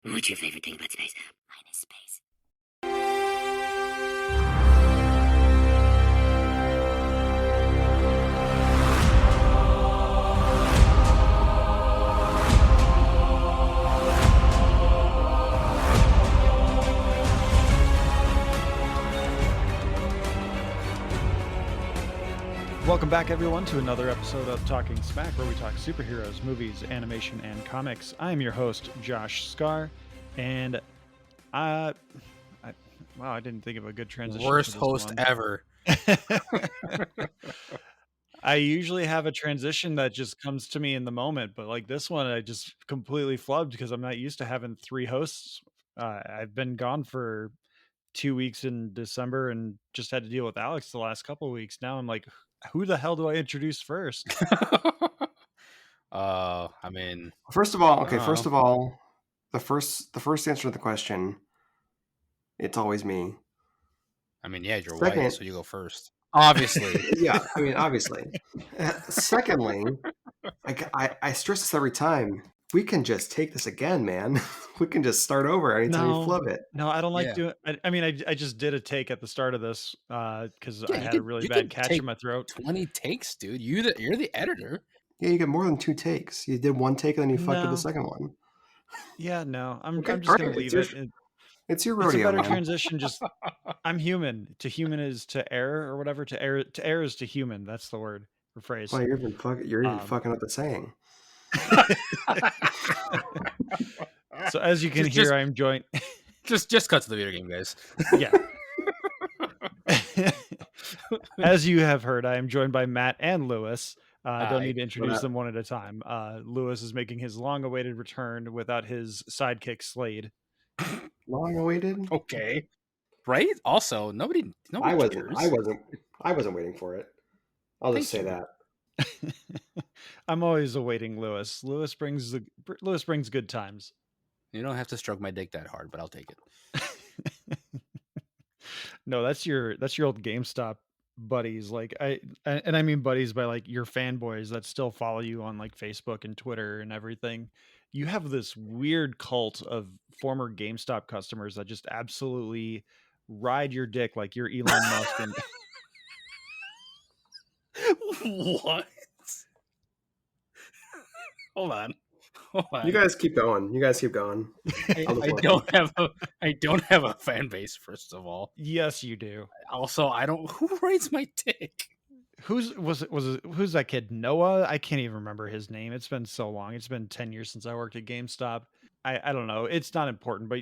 What's your favorite thing about space? Mine is space. Welcome back, everyone, to another episode of Talking Smack, where we talk superheroes, movies, animation, and comics. I'm your host, Josh Scar, and wow, I didn't think of a good transition. Worst for this host one. ever. I usually have a transition that just comes to me in the moment, but like this one, I just completely flubbed because I'm not used to having three hosts. I've been gone for 2 weeks in December and just had to deal with Alex the last couple of weeks. Now I'm like, who the hell do I introduce first? I mean, First of all, the first answer to the question, it's always me. I mean, yeah, you're Second- white, so you go first. Obviously. Yeah, I mean, obviously. Secondly, I stress this every time. We can just take this again, man. We can just start over anytime you flub it. No, I don't like Yeah. doing. I just did a take at the start of this because Yeah, I you had could- a really you bad could catch take in my throat. 20 takes, dude. You're the editor. Yeah, you get more than 2 takes. You did 1 take and then you fucked up No. the second one. Yeah, no, I'm Okay, just all gonna right, leave it's it. your- It- It's your It's a rodeo, better man. transition. Just I'm human. To human is to err or whatever. To err is to human. That's the word or phrase. Well, you're even fucking up the saying. So as you can Just- hear, I'm joined. Just cut to the video game, guys. Yeah. As you have heard, I am joined by Matt and Lewis. I don't Hi. need to introduce up? them one at a time. Lewis is making his long-awaited return without his sidekick Slade. Long awaited. Okay. Right? Also, nobody I cares. wasn't waiting for it. I'll just say Thank that. I'm always awaiting Lewis. Lewis brings good times. You don't have to stroke my dick that hard, but I'll take it. No, that's your old GameStop buddies. Like I mean buddies by like your fanboys that still follow you on like Facebook and Twitter and everything. You have this weird cult of former GameStop customers that just absolutely ride your dick like you're Elon Musk. And What? Hold on. You guys keep going. I don't have a fan base, first of all. yes, you do. Also, who writes my dick? Who's that kid? Noah? I can't even remember his name. It's been so long. It's been 10 years since I worked at GameStop. I don't know. It's not important, but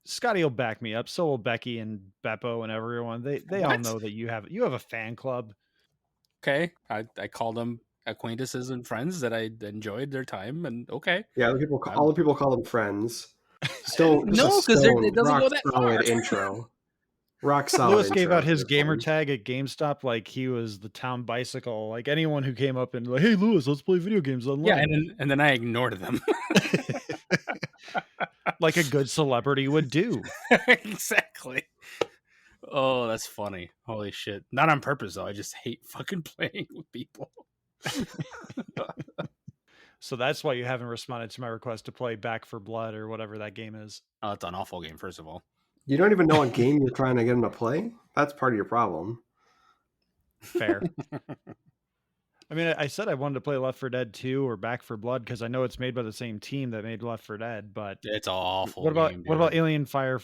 Scotty will back me up. So will Becky and Beppo and everyone. They all What? know that you have a fan club. Okay. I call them acquaintances and friends that I enjoyed their time, and okay. Yeah, all the people call them friends. Still, No, 'cause it doesn't go that far. solid intro. Rock solid. Lewis gave intro out his for gamer fans. tag at GameStop like he was the town bicycle. Like anyone who came up and like, hey Lewis, let's play video games online. Yeah, and then I ignored them. Like a good celebrity would do. Exactly. Oh, that's funny. Holy shit. Not on purpose, though. I just hate fucking playing with people. So that's why you haven't responded to my request to play Back for Blood or whatever that game is. Oh, it's an awful game, first of all. You don't even know what game you're trying to get them to play? That's part of your problem. Fair. I mean, I said I wanted to play Left 4 Dead 2 or Back for Blood because I know it's made by the same team that made Left 4 Dead, but It's an awful what about game, what about dude. Alien Fire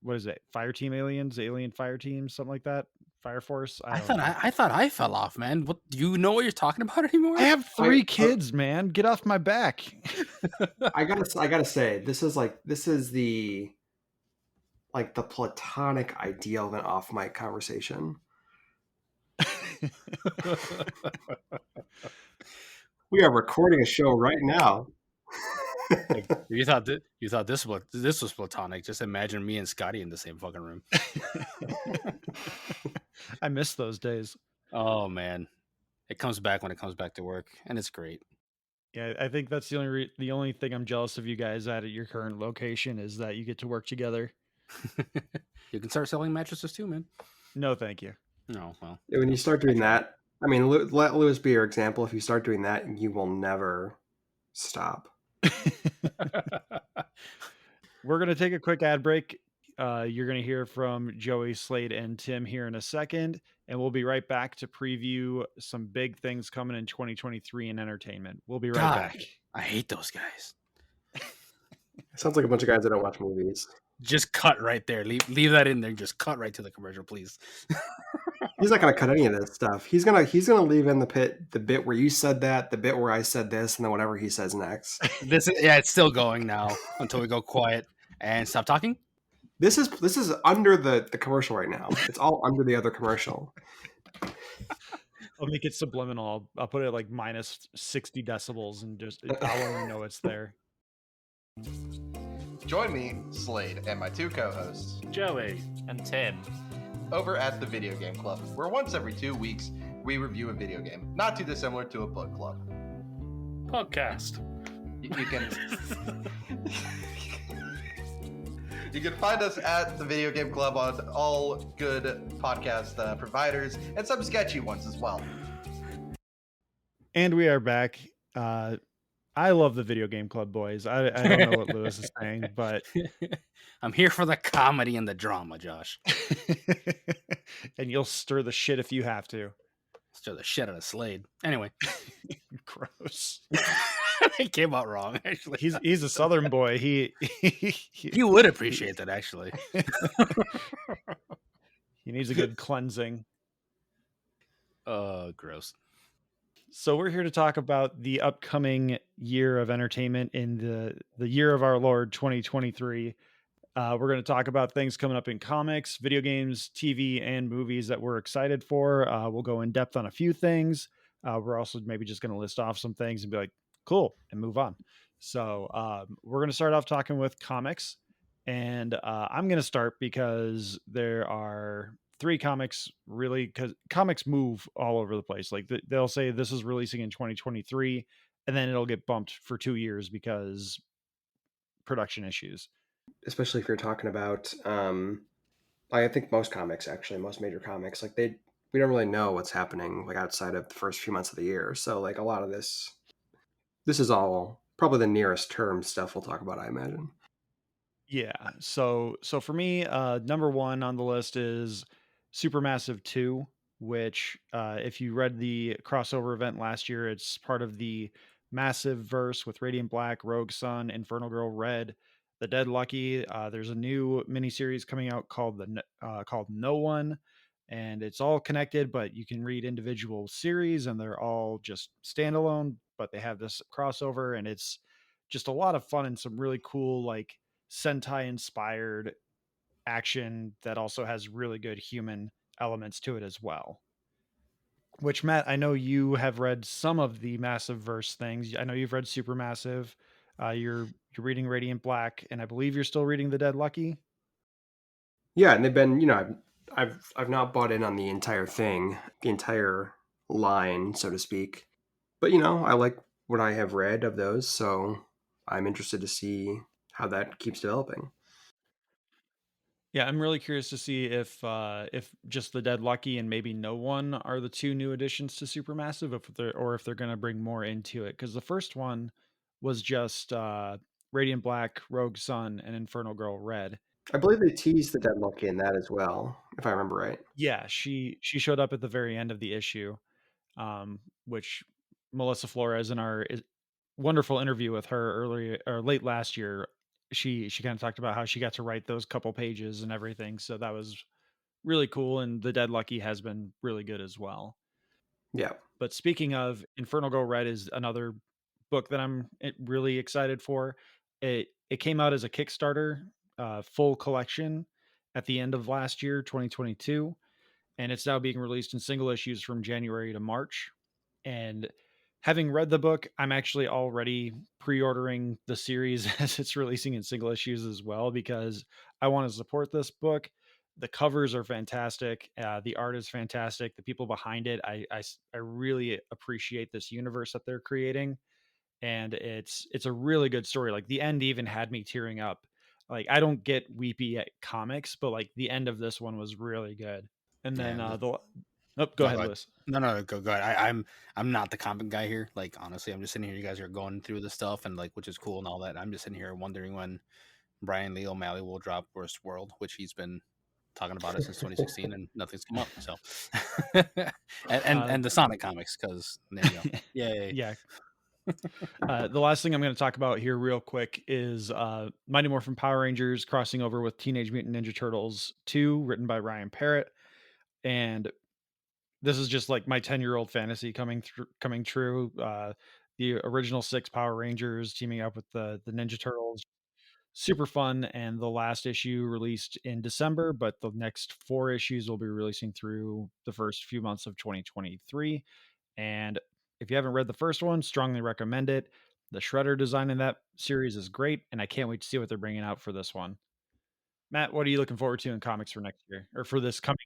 what is it? Fire Team Aliens, Alien Fire Team, something like that? Fire Force? I don't know. thought I fell off, man. What, do you know what you're talking about anymore? I have 3 kids, man. Get off my back. I gotta say, this is the platonic ideal of an off mic conversation. We are recording a show right now. Like, you thought this was platonic. Just imagine me and Scotty in the same fucking room. I miss those days. Oh man, it comes back when it comes back to work, and it's great. Yeah, I think that's the only thing I'm jealous of you guys at your current location is that you get to work together. You can start selling mattresses too, man. No, thank you. No, well, When you start doing that, I mean, let Lewis be your example. If you start doing that, you will never stop. we're going to take a quick ad break. You're going to hear from Joey, Slade, and Tim here in a second, and we'll be right back to preview some big things coming in 2023 in entertainment. We'll be right God, back. I hate those guys. Sounds like a bunch of guys that don't watch movies. Just cut right there. Leave that in there. Just cut right to the commercial, please. He's not gonna cut any of this stuff. He's gonna leave in the bit where you said that, the bit where I said this, and then whatever he says next. It's still going now until we go quiet and stop talking. This is under the commercial right now. It's all under the other commercial. I'll make it subliminal. I'll put it like minus 60 decibels and just I'll only know it's there. Join me, Slade, and my two co-hosts Joey and Tim over at the Video Game Club, where once every 2 weeks we review a video game, not too dissimilar to a book club. podcast. You can you can find us at the Video Game Club on all good podcast providers and some sketchy ones as well. And we are back. I love the Video Game Club, boys. I don't know what Lewis is saying, but I'm here for the comedy and the drama, Josh. and you'll stir the shit if you have to. Stir the shit out of Slade. Anyway, Gross. it came out wrong. Actually, He's a Southern boy. He you would appreciate that. Actually, he needs a good cleansing. Gross. So we're here to talk about the upcoming year of entertainment in the year of our Lord 2023. We're going to talk about things coming up in comics, video games, TV, and movies that we're excited for. We'll go in depth on a few things. We're also maybe just going to list off some things and be like, cool, and move on. So we're going to start off talking with comics. And I'm going to start because there are 3 comics, really, because comics move all over the place. Like they'll say this is releasing in 2023, and then it'll get bumped for 2 years because production issues. Especially if you're talking about, I think most comics, actually, most major comics, like we don't really know what's happening like outside of the first few months of the year. So like a lot of this is all probably the nearest term stuff we'll talk about, I imagine. Yeah. So for me, number 1 on the list is Supermassive 2, which if you read the crossover event last year, it's part of the Massive verse with Radiant Black, Rogue Sun, Infernal Girl Red, The Dead Lucky. There's a new miniseries coming out called No One, and it's all connected, but you can read individual series and they're all just standalone, but they have this crossover, and it's just a lot of fun and some really cool like Sentai inspired action that also has really good human elements to it as well. Which, Matt, I know you have read some of the Massive verse things. I know you've read Supermassive. You're reading Radiant Black, and I believe you're still reading The Dead Lucky. Yeah, and they've been, I've not bought in on the entire thing, the entire line, so to speak. But I like what I have read of those, so I'm interested to see how that keeps developing. Yeah, I'm really curious to see if just The Dead Lucky and maybe No One are the 2 new additions to Supermassive, if they're going to bring more into it. Because the first one was just Radiant Black, Rogue Sun, and Infernal Girl Red. I believe they teased the Dead Lucky in that as well, if I remember right. Yeah, she showed up at the very end of the issue, which Melissa Flores in our wonderful interview with her earlier or late last year, she kind of talked about how she got to write those couple pages and everything. So that was really cool. And The Dead Lucky has been really good as well. Yeah. But speaking of, Infernal Girl Red is another book that I'm really excited for. It came out as a Kickstarter full collection at the end of last year, 2022. And it's now being released in single issues from January to March. And having read the book, I'm actually already pre-ordering the series as it's releasing in single issues as well, because I want to support this book. The covers are fantastic. The art is fantastic. The people behind it, I really appreciate this universe that they're creating. And it's a really good story. Like the end even had me tearing up. Like I don't get weepy at comics, but like the end of this one was really good. And then go ahead, Lewis. No, go ahead. I'm not the comic guy here. Like honestly, I'm just sitting here. You guys are going through the stuff and like, which is cool and all that. I'm just sitting here wondering when Brian Lee O'Malley will drop Worst World, which he's been talking about it since 2016, and nothing's come up. So, and the Sonic comics, because there you go. Yay! Yeah. The last thing I'm going to talk about here real quick is Mighty Morphin Power Rangers crossing over with Teenage Mutant Ninja Turtles 2, written by Ryan Parrott. And this is just like my 10-year-old fantasy coming true. The original 6 Power Rangers teaming up with the Ninja Turtles. Super fun. And the last issue released in December, but the next 4 issues will be releasing through the first few months of 2023. And if you haven't read the first one, strongly recommend it. The Shredder design in that series is great, and I can't wait to see what they're bringing out for this one. Matt, what are you looking forward to in comics for next year, or for this coming?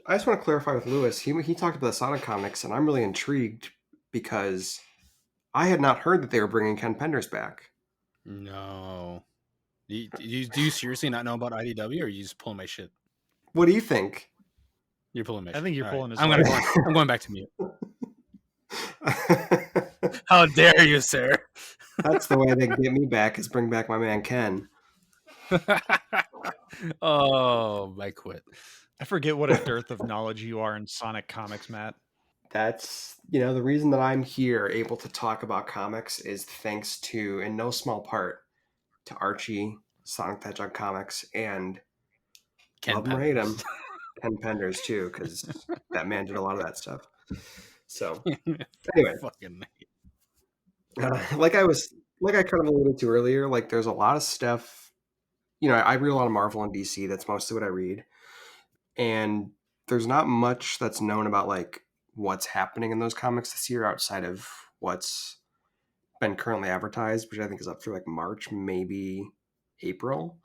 I just want to clarify with Lewis. He talked about the Sonic comics, and I'm really intrigued because I had not heard that they were bringing Ken Penders back. No, do you seriously not know about IDW, or are you just pulling my shit? What do you think? You're pulling my shit. I think you're All pulling his I'm leg. going back to mute. How dare you, sir? That's the way they can get me back, is bring back my man Ken. Oh, I quit. I forget what a dearth of knowledge you are in Sonic comics, Matt. That's, the reason that I'm here able to talk about comics is thanks to, in no small part, to Archie, Sonic the Hedgehog comics, and Ken love him or hate him, Penders. Ken Penders too, because that man did a lot of that stuff. So anyway, Fucking like I kind of alluded to earlier, like there's a lot of stuff. I read a lot of Marvel and DC. That's mostly what I read, and there's not much that's known about like what's happening in those comics this year outside of what's been currently advertised, which I think is up through like March, maybe April.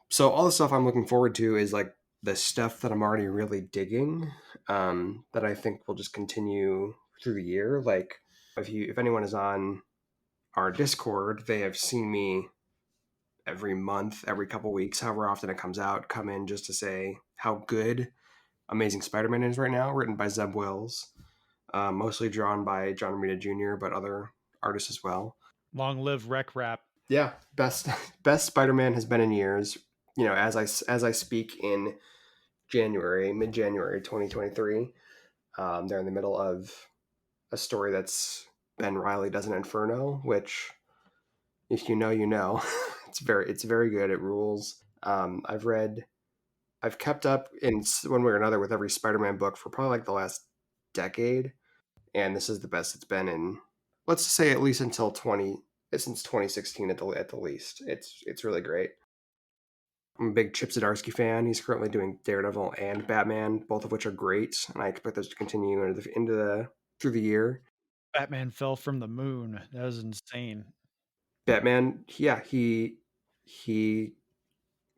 So all the stuff I'm looking forward to is like the stuff that I'm already really digging, that I think will just continue through the year. Like if anyone is on our Discord, they have seen me every month, every couple weeks, however often it comes out, come in just to say how good Amazing Spider-Man is right now, written by Zeb Wells, mostly drawn by John Romita Jr., but other artists as well. Long live Rec Rap. Yeah, best Spider-Man has been in years. As I speak in mid-January 2023, they're in the middle of a story that's Ben Reilly does an Inferno, which, if you know, you know. It's very good. It rules. I've kept up in one way or another with every Spider-Man book for probably like the last decade, and this is the best it's been in, let's say, at least since 2016 at the least. It's really great. I'm a big Chip Zdarsky fan. He's currently doing Daredevil and Batman, both of which are great, and I expect those to continue through the year. Batman fell from the moon. That was insane. Batman, yeah, he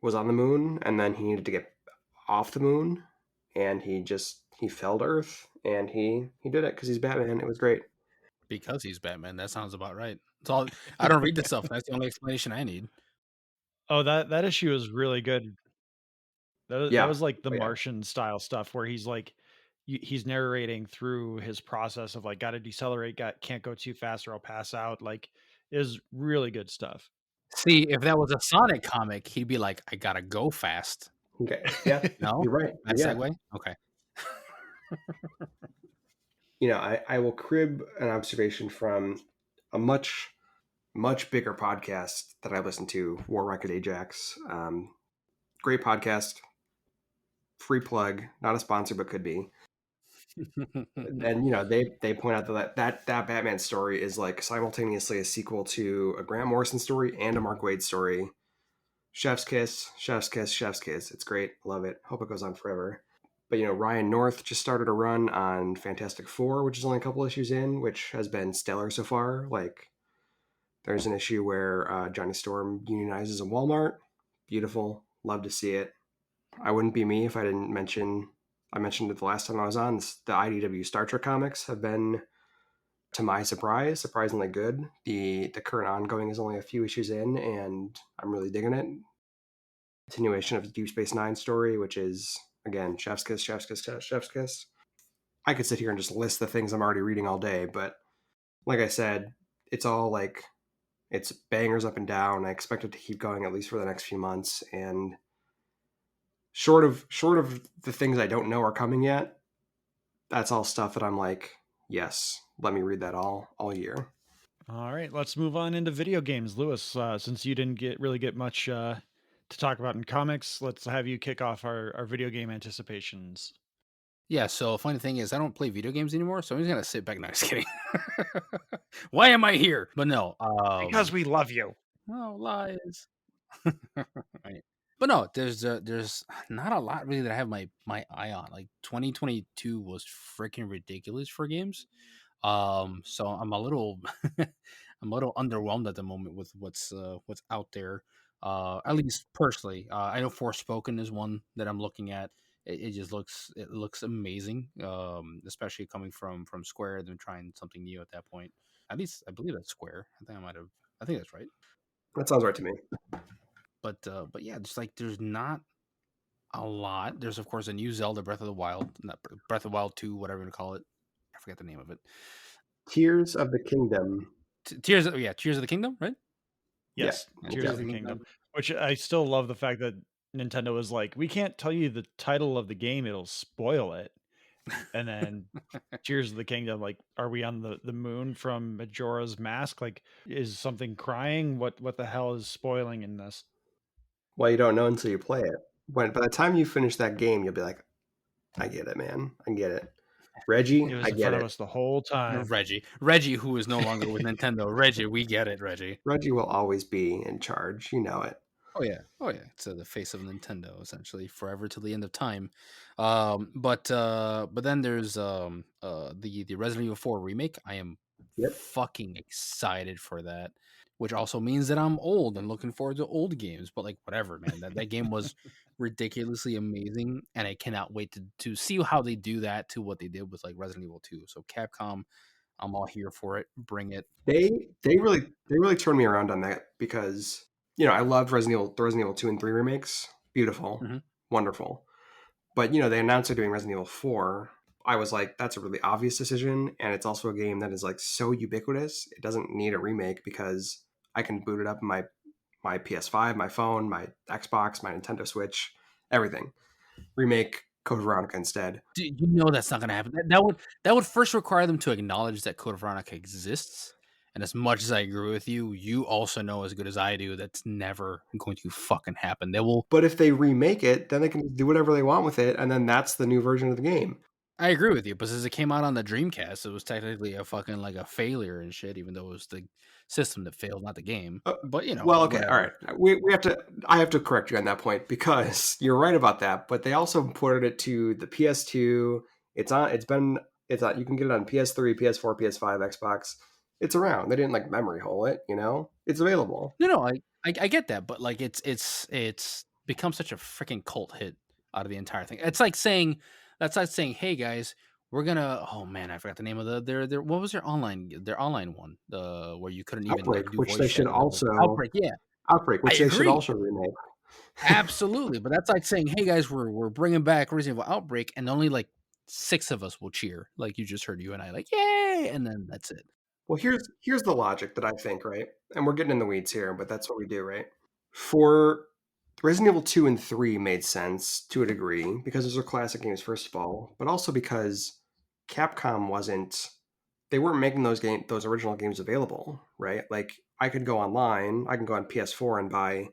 was on the moon, and then he needed to get off the moon, and he fell to Earth, and he did it because he's Batman. It was great. because he's Batman. That sounds about right. It's all. I don't read this stuff. That's the only explanation I need. Oh, that issue is really good. That was like the Oh, yeah. Martian style stuff where he's like, he's narrating through his process of like, got to decelerate, can't go too fast or I'll pass out. Like, is really good stuff. See, if that was a Sonic comic, he'd be like, "I gotta go fast." Okay, yeah, No, you're right. that Yeah. segue. Okay. I will crib an observation from a much, much bigger podcast that I listen to, War Record Ajax. Great podcast. Free plug, not a sponsor, but could be. And they point out that Batman story is like simultaneously a sequel to a Grant Morrison story and a Mark Waid story. Chef's kiss, chef's kiss, chef's kiss. It's great. Love it. Hope it goes on forever. But Ryan North just started a run on Fantastic Four, which is only a couple issues in, which has been stellar so far. Like, there's an issue where Johnny Storm unionizes a Walmart. Beautiful. Love to see it. I wouldn't be me if I didn't mention. I mentioned it the last time I was on. The IDW Star Trek comics have been, to my surprise, surprisingly good. The current ongoing is only a few issues in, and I'm really digging it. Continuation of the Deep Space Nine story, which is, again, chef's kiss, chef's kiss, chef's kiss. I could sit here and just list the things I'm already reading all day, but like I said, it's all like It's bangers up and down. I expect it to keep going at least for the next few months. And short of the things I don't know are coming yet, that's all stuff that I'm like, yes, let me read that all year. All right, let's move on into video games. Lewis, since you didn't really get much to talk about in comics, let's have you kick off our video game anticipations. Yeah, so funny thing is I don't play video games anymore, so I'm just gonna sit back. No, just kidding. Why am I here? But no, Because we love you. well, lies. Right. But no, there's not a lot really that I have my eye on. Like 2022 was freaking ridiculous for games. So I'm a little I'm a little underwhelmed at the moment with what's out there. At least personally, I know Forspoken is one that I'm looking at. It just looks amazing. Especially coming from Square, them trying something new at that point. At least I believe that's Square. I think that's right. That sounds right to me. But yeah, just like there's not a lot. There's of course a new Zelda Breath of the Wild, not Breath of the Wild 2, whatever you want to call it. I forget the name of it. Tears of the Kingdom. Tears of the Kingdom, right? Yes, Yeah. Tears of the Kingdom. Which I still love the fact that Nintendo was like, we can't tell you the title of the game; it'll spoil it. And then Tears of the Kingdom, like, are we on the moon from Majora's Mask? Like, is something crying? What the hell is spoiling in this? Well, you don't know until you play it. By the time you finish that game, you'll be like, I get it, man. I get it. Reggie, It was I in get front it. of us the whole time. Reggie, who is no longer with Nintendo. Reggie, we get it, Reggie. Reggie will always be in charge. You know it. Oh yeah. It's the face of Nintendo, essentially, forever till the end of time. But then there's the Resident Evil 4 remake. I am fucking excited for that, which also means that I'm old and looking forward to old games. But like, whatever, man. That game was ridiculously amazing, and I cannot wait to see how they do that to what they did with like Resident Evil 2. So Capcom, I'm all here for it. Bring it. They really turned me around on that because I loved the Resident Evil 2 and 3 remakes. Beautiful, wonderful. But they announced they're doing Resident Evil 4. I was like, that's a really obvious decision, and it's also a game that is like so ubiquitous. It doesn't need a remake because I can boot it up in my PS5, my phone, my Xbox, my Nintendo Switch, everything. Remake Code Veronica instead. You know that's not going to happen. That would first require them to acknowledge that Code Veronica exists. And as much as I agree with you, you also know as good as I do that's never going to fucking happen. They will. But if they remake it, then they can do whatever they want with it, and then that's the new version of the game. I agree with you, but since it came out on the Dreamcast, it was technically a fucking like a failure and shit, even though it was the system that failed, not the game. But well, okay, all right. We have to. I have to correct you on that point because you're right about that. But they also ported it to the PS2. It's on. You can get it on PS3, PS4, PS5, Xbox. It's around. They didn't like memory hole it. It's available. No, I get that, but like it's become such a freaking cult hit out of the entire thing. It's like saying. That's like saying, "Hey guys, we're gonna." Oh man, I forgot the name of their. What was their online one? Where you couldn't even Outbreak, do which voice they should chat. also Outbreak, yeah, Outbreak, which they should also remake. Absolutely, but that's like saying, "Hey guys, we're bringing back Resident Evil Outbreak," and only like 6 of us will cheer, like you just heard you and I, like yay, and then that's it. Well, here's the logic that I think, right? And we're getting in the weeds here, but that's what we do, right? For Resident Evil 2 and 3 made sense to a degree because those are classic games, first of all, but also because Capcom they weren't making those original games available, right? Like I could go online, I can go on PS4 and buy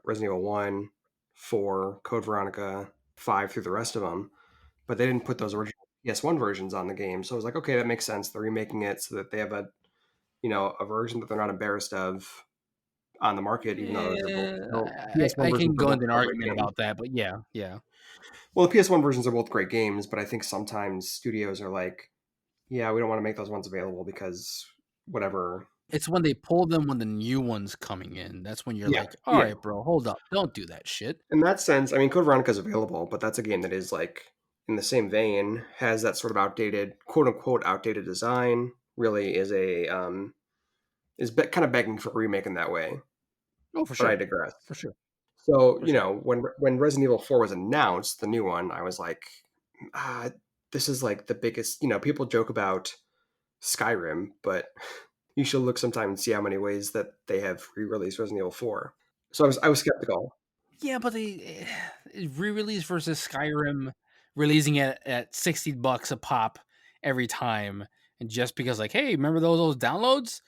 Resident Evil 1, 4, Code Veronica, 5 through the rest of them, but they didn't put those original PS1 versions on the game. So I was like, okay, that makes sense. They're remaking it so that they have a version that they're not embarrassed of on the market, even though I can go into an argument about that, but yeah. Well, the PS1 versions are both great games, but I think sometimes studios are like, yeah, we don't want to make those ones available because whatever. It's when they pull them when the new one's coming in. That's when you're like, all right, bro, hold up. Don't do that shit. In that sense, I mean, Code Veronica is available, but that's a game that is like in the same vein, has that sort of outdated, quote unquote, outdated design, really is kind of begging for a remake in that way. Oh, for sure. But I digress. For sure. So, when Resident Evil 4 was announced, the new one, I was like, this is like the biggest, people joke about Skyrim, but You should look sometime and see how many ways that they have re-released Resident Evil 4. So I was skeptical. Yeah, but they re-release versus Skyrim releasing it at $60 a pop every time, and just because like, hey, remember those downloads?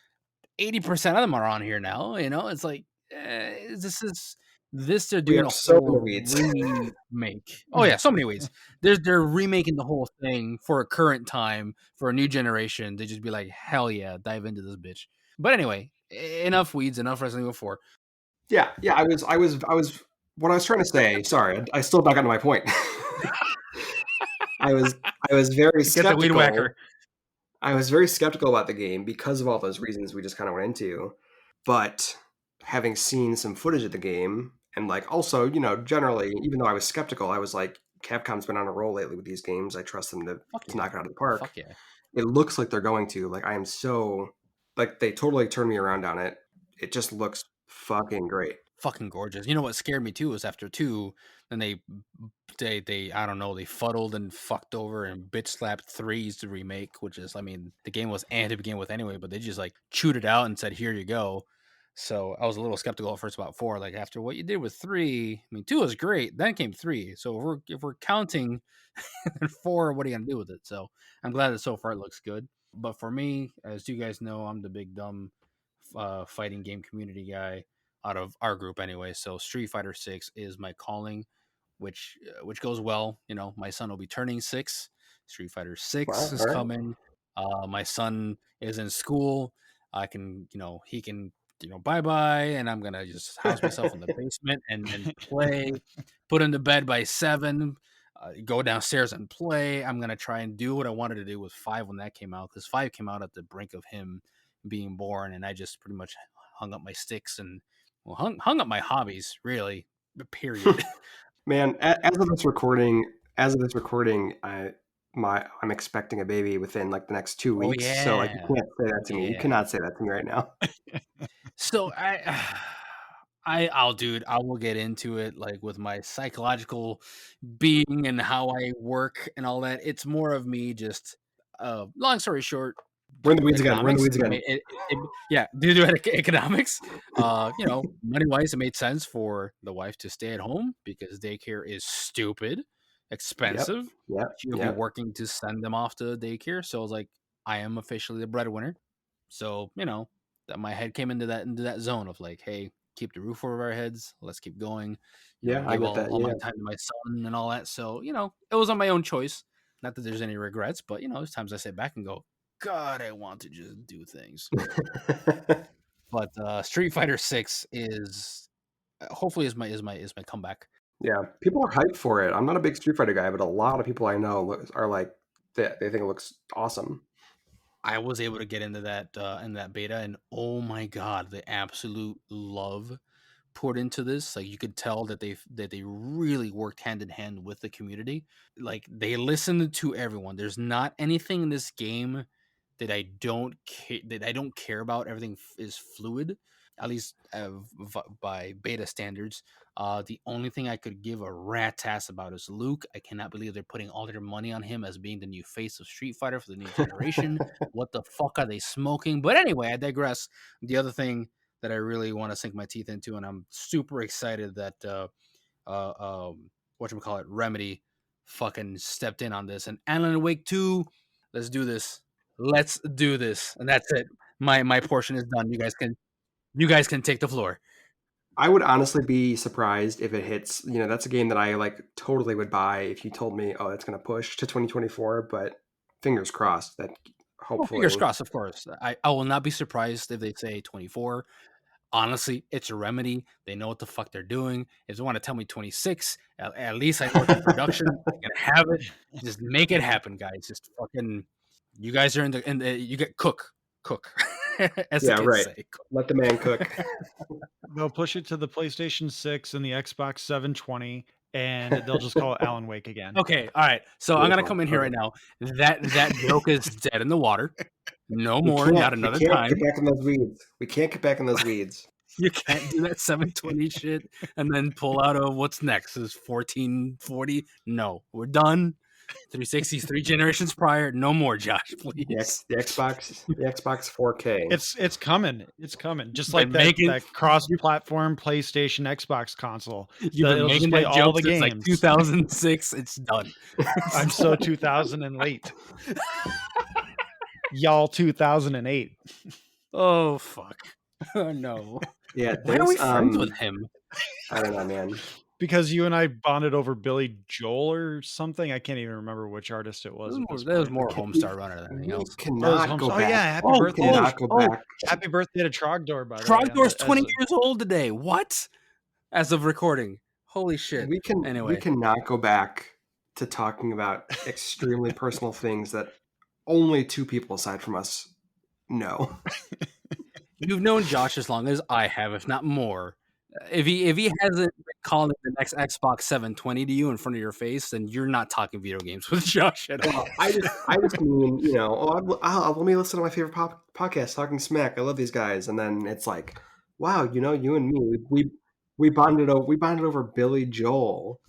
80% of them are on here now. You know, it's like this they're We doing have a so many whole weeds. remake. Oh yeah, so many ways. They're remaking the whole thing for a current time for a new generation. They just be like, hell yeah, dive into this bitch. But anyway, enough weeds, enough Resident Evil 4. Yeah. I was what I was trying to say. Sorry, I still not got to my point. I was very Get the weed skeptical. whacker. I was very skeptical about the game because of all those reasons we just kind of went into. But having seen some footage of the game, and like also, you know, generally, even though I was skeptical, I was like, Capcom's been on a roll lately with these games. I trust them to knock it out of the park. Fuck yeah. It looks like they're going to. Like, I am so like they totally turned me around on it. It just looks fucking great. Fucking gorgeous. You know what scared me too was after 2, then they I don't know, they fuddled and fucked over and bitch slapped 3's the remake, which is, I mean, the game was to begin with anyway, but they just like chewed it out and said, here you go. So I was a little skeptical at first about 4. Like after what you did with 3, I mean, 2 was great. Then came 3. So if we're counting 4, what are you gonna do with it? So I'm glad that so far it looks good. But for me, as you guys know, I'm the big dumb fighting game community guy out of our group anyway. So Street Fighter 6 is my calling, which goes well. You know, my son will be turning 6. Street Fighter 6 is coming. My son is in school. I can, you know, he can, you know, bye-bye, and I'm gonna just house myself in the basement and play, put him to bed by 7, go downstairs and play. I'm gonna try and do what I wanted to do with 5 when that came out, because 5 came out at the brink of him being born, and I just pretty much hung up my sticks and hung up my hobbies, really. Period. Man, as of this recording, I'm expecting a baby within like the next 2 weeks. yeah. So like, you can't say that to me. You cannot say that to me right now. So dude, I will get into it like with my psychological being and how I work and all that. It's more of me just long story short, we're in the weeds again. Yeah, due to economics, you know, money wise, it made sense for the wife to stay at home because daycare is stupid expensive. She'll be working to send them off to daycare. So I was like, I am officially the breadwinner. So, you know, that my head came into that zone of like, hey, keep the roof over our heads. Let's keep going. I get that. All my time to my son and all that. So, you know, it was on my own choice. Not that there's any regrets, but you know, there's times I sit back and go, God, I want to just do things. But Street Fighter 6 is hopefully is my comeback. Yeah, people are hyped for it. I'm not a big Street Fighter guy, but a lot of people I know are like, they think it looks awesome. I was able to get into that in that beta, and oh my god, the absolute love poured into this. Like you could tell that they really worked hand in hand with the community. Like they listened to everyone. There's not anything in this game that I don't care about. Everything is fluid, at least by beta standards. The only thing I could give a rat's ass about is Luke. I cannot believe they're putting all their money on him as being the new face of Street Fighter for the new generation. What the fuck are they smoking? But anyway, I digress. The other thing that I really want to sink my teeth into, and I'm super excited that whatchamacallit, Remedy fucking stepped in on this. And Alan Wake 2, let's do this. And that's it. My portion is done. You guys can take the floor. I would honestly be surprised if it hits. You know, that's a game that I like totally would buy if you told me, oh, it's going to push to 2024. But fingers crossed that hopefully. Fingers crossed, of course. I will not be surprised if they say 24. Honestly, it's a Remedy. They know what the fuck they're doing. If they want to tell me 26, at least I know it's in production. I can have it. Just make it happen, guys. Just fucking. You guys are in the you get cook. As the kids say. Let the man cook. They'll push it to the PlayStation 6 and the Xbox 720, and they'll just call it Alan Wake again. Okay, all right. So I'm gonna come in here right now. That joke is dead in the water. No more, not another time. Get back in those weeds. We can't get back in those weeds. You can't do that 720 shit and then pull out of what's next is 1440. No, we're done. 360, 3 generations prior. No more, Josh, please. The Xbox 4K. It's coming. It's coming. Just Been like making- that cross-platform PlayStation Xbox console. You've been It'll just making play that all joke the since like games. 2006. It's done. I'm so 2000 and late. Y'all 2008. Oh fuck. Oh no. Yeah, Why are we there's, friends with him? I don't know, man. Because you and I bonded over Billy Joel or something. I can't even remember which artist it was. at this That was point. more Homestar Runner than anything We else. cannot go Oh back. yeah, happy Oh, We birthday! cannot go back. Happy birthday to Trogdor, by the way. Trogdor's as 20 a- years old today. What? As of recording. Holy shit. We Anyway. cannot go back to talking about extremely personal things that only two people aside from us know. You've known Josh as long as I have, if not more. If he hasn't been calling the next Xbox 720 to you in front of your face, then you're not talking video games with Josh at all. Well, I just mean, let me listen to my favorite podcast, Talking Smack. I love these guys, and then it's like, wow, you and me, we bonded over Billy Joel.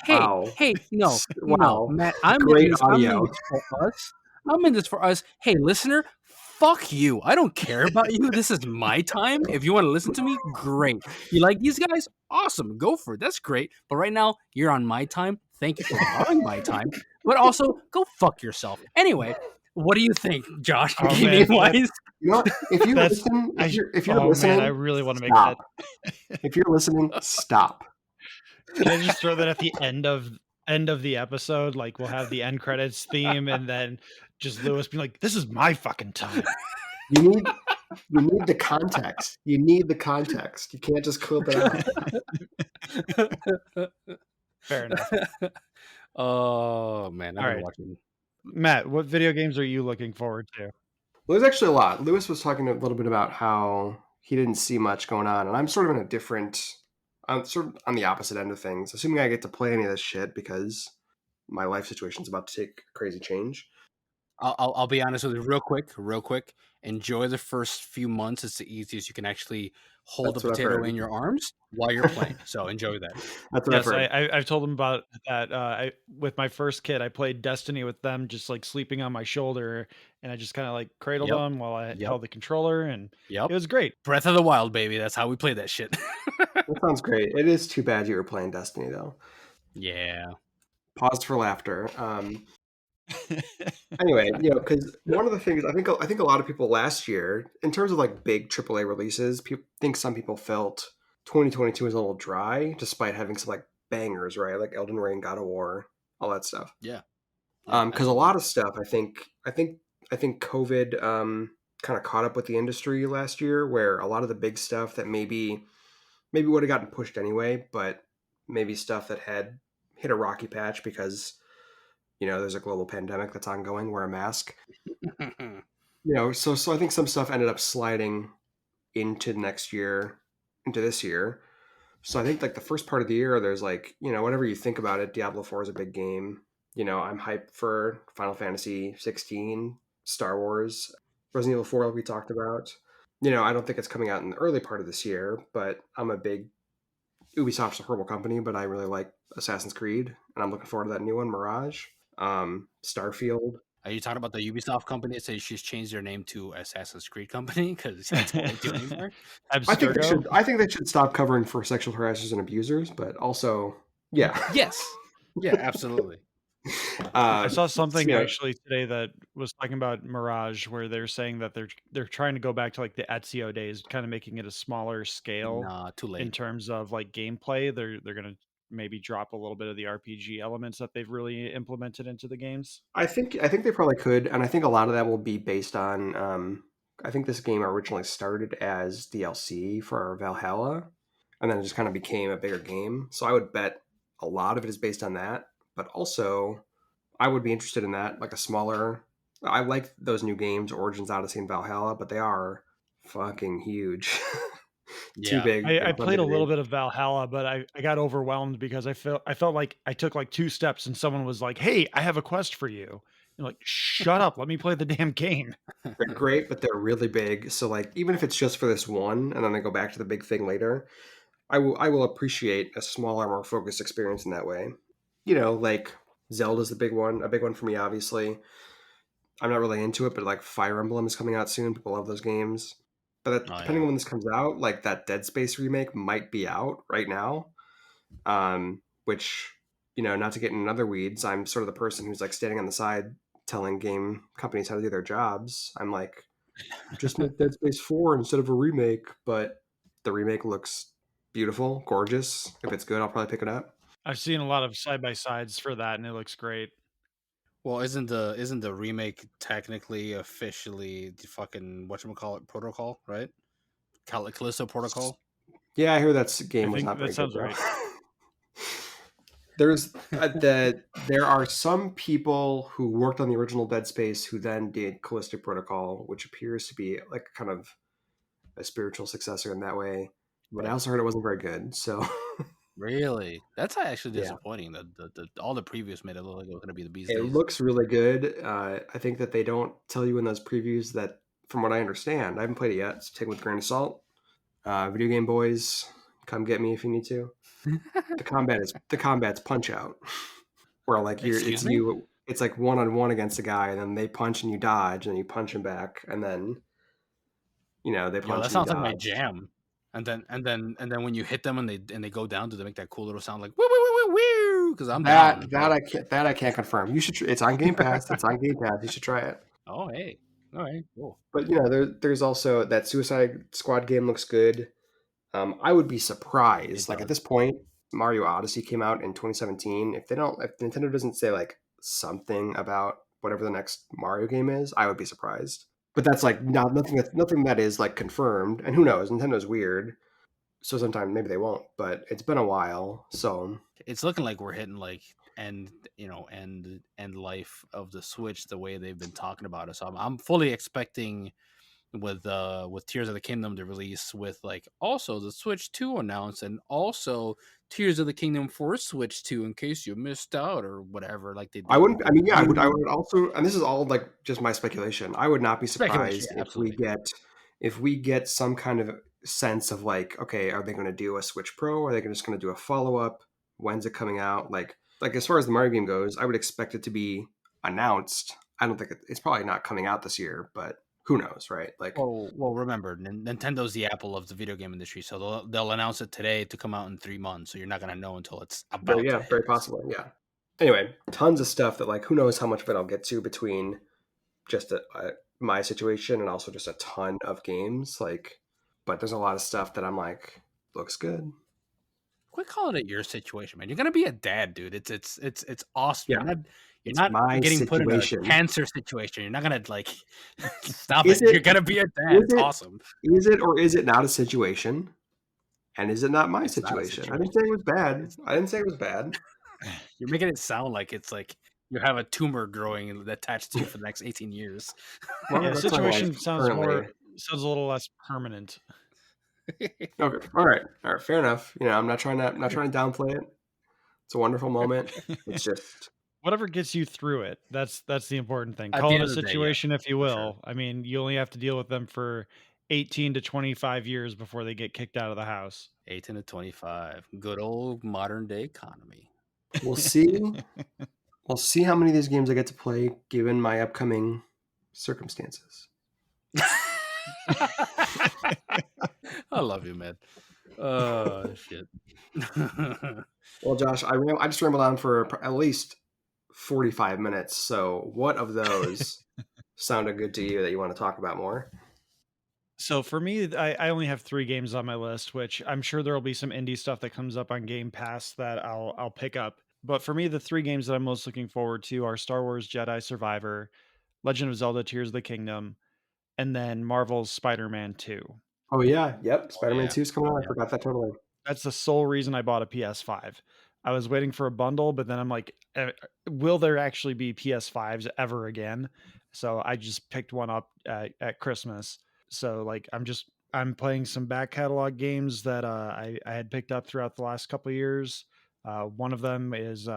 Wow. Hey, no, Wow. Matt, I'm Great in this, audio. I'm in this for us. I'm in this for us. Hey, listener, fuck you. I don't care about you. This is my time. If you want to listen to me, great. You like these guys? Awesome. Go for it. That's great. But right now, you're on my time. Thank you for borrowing my time. But also, go fuck yourself. Anyway, what do you think, Josh? Oh, Gaming man, wise? You know, if you That's- listen, if you're oh listening, man, I really want to make stop. that. If you're listening, stop. Can I just throw that at the end of the episode? Like we'll have the end credits theme, and then just Lewis being like, "This is my fucking time." You need the context. You need the context. You can't just clip it out. Fair enough. Oh, man. I've All been right. watching. Matt, what video games are you looking forward to? Well, there's actually a lot. Lewis was talking a little bit about how he didn't see much going on, and I'm sort of in a different. I'm sort of on the opposite end of things. Assuming I get to play any of this shit because my life situation's about to take a crazy change. I'll be honest with you real quick. Enjoy the first few months. It's the easiest you can actually hold That's a what I've potato heard. in your arms while you're playing. So enjoy that. That's what Yes, I've heard. I've told him about that. With my first kid, I played Destiny with them, just like sleeping on my shoulder, and I just kind of like cradled Yep. them while I Yep. held the controller, and Yep. it was great. Breath of the Wild, baby. That's how we play that shit. That sounds great. It is too bad you were playing Destiny though. Yeah. Pause for laughter. Anyway, because one of the things I think a lot of people last year, in terms of like big AAA releases, some people felt 2022 was a little dry, despite having some like bangers, right? Like Elden Ring, God of War, all that stuff. Yeah. Because a lot of stuff, I think COVID kind of caught up with the industry last year, where a lot of the big stuff that maybe would have gotten pushed anyway, but maybe stuff that had hit a rocky patch because there's a global pandemic that's ongoing. Wear a mask. So I think some stuff ended up sliding into this year. So I think like the first part of the year, there's like, whatever you think about it, Diablo 4 is a big game. I'm hyped for Final Fantasy 16, Star Wars, Resident Evil 4, like we talked about. I don't think it's coming out in the early part of this year, but I'm a big Ubisoft's a horrible company, but I really like Assassin's Creed, and I'm looking forward to that new one, Mirage. Starfield. Are you talking about the Ubisoft company that says she's changed their name to Assassin's Creed Company? Because that's what they do anymore. I think they should stop covering for sexual harassers and abusers, but also, yeah. Yes. Yeah, absolutely. I saw something so- actually today that was talking about Mirage, where they're saying that they're trying to go back to like the Ezio days, kind of making it a smaller scale Nah, too in late. terms of like gameplay. They're gonna maybe drop a little bit of the RPG elements that they've really implemented into the games. I think they probably could, and I think a lot of that will be based on. I think this game originally started as DLC for Valhalla, and then it just kind of became a bigger game. So I would bet a lot of it is based on that. But also, I would be interested in that, like a smaller. I like those new games, Origins, Odyssey, and Valhalla, but they are fucking huge. Too Yeah. big. I played a little bit of Valhalla, but I got overwhelmed because I felt like I took like 2 steps and someone was like, "Hey, I have a quest for you." And like, shut up, let me play the damn game. They're great, but they're really big. So like, even if it's just for this one, and then they go back to the big thing later, I will appreciate a smaller, more focused experience in that way. Like Zelda's a big one for me, obviously. I'm not really into it, but like Fire Emblem is coming out soon. People love those games. But Oh depending yeah. on when this comes out, like that Dead Space remake might be out right now. Which, not to get in other weeds, I'm sort of the person who's like standing on the side telling game companies how to do their jobs. I'm like, just make Dead Space 4 instead of a remake, but the remake looks beautiful, gorgeous. If it's good, I'll probably pick it up. I've seen a lot of side by sides for that, and it looks great. Well, isn't the remake technically officially the fucking whatchamacallit protocol, right? Callisto Protocol. Yeah, I hear that game I was think not very that good sounds though. right. There are some people who worked on the original Dead Space who then did Callisto Protocol, which appears to be like kind of a spiritual successor in that way. But I also heard it wasn't very good. So Really? That's actually yeah, disappointing. The all the previews made it look like it was going to be the bee's it knees. looks really good. I think that they don't tell you in those previews that, from what I understand, I haven't played it yet. So take it with a grain of salt. Video game boys, come get me if you need to. The combat's Punch Out, where like Excuse me? it's like 1-on-1 against a guy, and then they punch and you dodge, and you punch him back, and then they Yo, punch that and you sounds like my dodge. jam. And then when you hit them and they go down, do they make that cool little sound like woo woo woo woo woo? Because I'm down. That I can't confirm. You should. It's on Game Pass. It's on Game Pass. You should try it. Oh hey, all right, cool. But there's also that Suicide Squad game looks good. I would be surprised. It Like at does. this point, Mario Odyssey came out in 2017. If Nintendo doesn't say like something about whatever the next Mario game is, I would be surprised. But that's like nothing that is like confirmed. And who knows? Nintendo's weird. So sometime maybe they won't. But it's been a while. So It's looking like we're hitting like end life of the Switch the way they've been talking about it. So I'm fully expecting with Tears of the Kingdom to release with like also the Switch 2 announced and also Tears of the Kingdom for Switch 2 in case you missed out or whatever like they I did wouldn't. with I mean, yeah, I Wii. would also, and this is all like just my speculation. I would not be Speculation, surprised yeah, absolutely. if we get some kind of sense of like, okay, are they going to do a Switch Pro? Are they just going to do a follow up? When's it coming out? Like as far as the Mario game goes, I would expect it to be announced. I don't think it's probably not coming out this year, but who knows, right? Like, Well, remember, Nintendo's the Apple of the video game industry, so they'll announce it today to come out in 3 months. So you're not gonna know until it's about to very hit. possible, yeah. Anyway, tons of stuff that like who knows how much of it I'll get to between just my situation and also just a ton of games. Like, but there's a lot of stuff that I'm like, looks good. Quit calling it your situation, man. You're gonna be a dad, dude. It's awesome. Yeah, You're it's not my getting put in a situation. cancer situation. You're not gonna like stop Is it. it- You're gonna be a dad. is It's it- awesome. Is it or is it not a situation? And is it not my It's not a situation? I didn't say it was bad. I didn't say it was bad. You're making it sound like it's like you have a tumor growing attached to you for the next 18 years. Well, Yeah, that's not situation like sounds currently. a little less permanent. Okay, all right, fair enough. I'm not trying to downplay it. It's a wonderful moment. It's just Whatever gets you through it. That's the important thing. At Call the it end a of the day, yeah, situation if you for sure. will. I mean, you only have to deal with them for 18 to 25 years before they get kicked out of the house. 18 to 25. Good old modern day economy. we'll see. We'll see how many of these games I get to play given my upcoming circumstances. I love you, man. Oh shit. Well, Josh, I just rambled on for at least 45 minutes. So, what of those sounded good to you that you want to talk about more? So for me, I only have 3 games on my list, which I'm sure there will be some indie stuff that comes up on Game Pass that I'll pick up. But for me, the 3 games that I'm most looking forward to are Star Wars Jedi Survivor, Legend of Zelda Tears of the Kingdom, and then Marvel's Spider-Man 2. Oh yeah, yep. Spider-Man yeah. 2 is coming out. I Yeah. forgot that totally. That's the sole reason I bought a PS5. I was waiting for a bundle, but then I'm like, will there actually be PS5s ever again? So I just picked one up at Christmas. So like I'm playing some back catalog games that I had picked up throughout the last couple of years. One of them is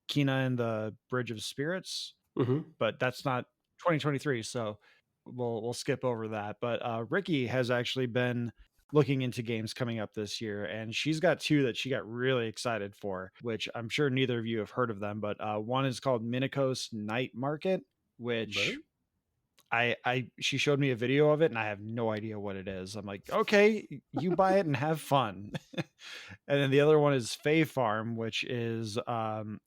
Kina and the Bridge of Spirits, Mm-hmm. but that's not 2023, so we'll skip over that. But Ricky has actually been looking into games coming up this year, and she's got two that she got really excited for, which I'm sure neither of you have heard of them, but one is called Minikos Night Market, which she showed me a video of it and I have no idea what it is. I'm like, okay, you buy it and have fun. And then the other one is Fae Farm, which is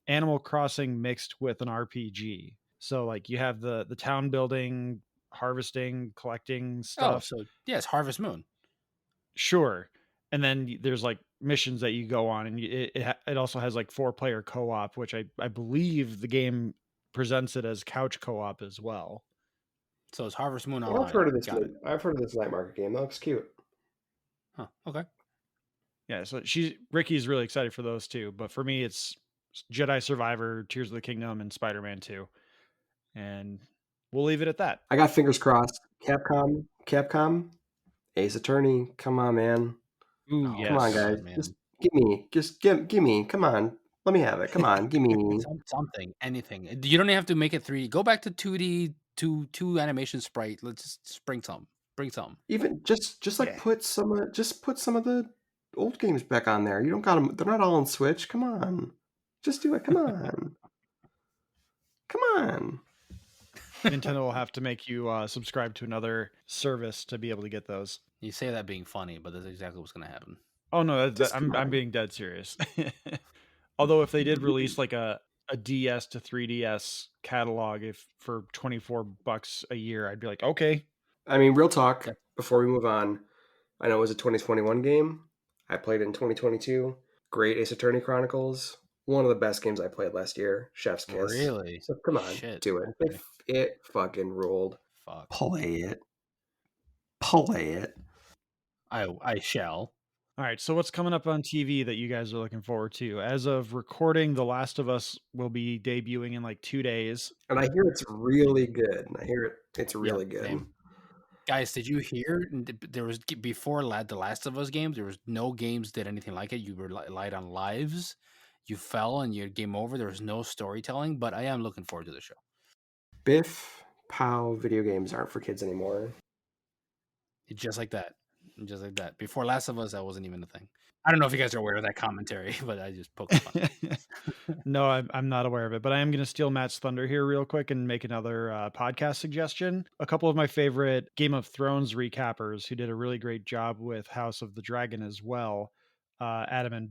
Animal Crossing mixed with an RPG. So like you have the town building, harvesting, collecting Oh, stuff. so yes, Harvest Moon. Sure. And then there's like missions that you go on, and it also has like 4-player co-op, which I believe the game presents it as couch co-op as well. So it's Harvest Moon Well, Online. I've heard of this. Got it. I've heard of this night market game. That looks cute. Huh. Okay. Yeah, so Ricky's really excited for those two, but for me it's Jedi Survivor, Tears of the Kingdom, and Spider-Man 2. And we'll leave it at that. I got fingers crossed. Capcom, Ace Attorney. Come on, man. Ooh, Oh, yes. Come on, guys. man. Just give me. Come on. Let me have it. Come on. Give me. Something, anything. You don't have to make it 3D. Go back to 2D, two animation sprite. Let's just bring some. Even just like Yeah. put some of the old games back on there. You don't got them. They're not all on Switch. Come on. Just do it. Come on. Come on. Nintendo will have to make you subscribe to another service to be able to get those. You say that being funny, but that's exactly what's going to happen. Oh no, Just come I'm on. being dead serious. Although if they did release like a DS to 3DS catalog for $24 a year, I'd be like, okay. I mean, real talk. Okay. Before we move on, I know it was a 2021 game. I played it in 2022. Great Ace Attorney Chronicles. One of the best games I played last year. Chef's Kiss. Really? So come on, Shit. do it. Okay. It fucking ruled. Fuck. Play it. Play it. I shall. All right, so what's coming up on TV that you guys are looking forward to? As of recording, The Last of Us will be debuting in like 2 days. And I hear it's really good. It's really good. Same. Guys, did you hear there was before the Last of Us games? There was no games did anything like it. You relied on lives. You fell and your game over. There was no storytelling, but I am looking forward to the show. Biff Pow video games aren't for kids anymore. Just like that. Before Last of Us, that wasn't even a thing. I don't know if you guys are aware of that commentary, but I just poked fun. No, I'm not aware of it, but I am going to steal Matt's thunder here real quick and make another podcast suggestion. A couple of my favorite Game of Thrones recappers who did a really great job with House of the Dragon as well, Adam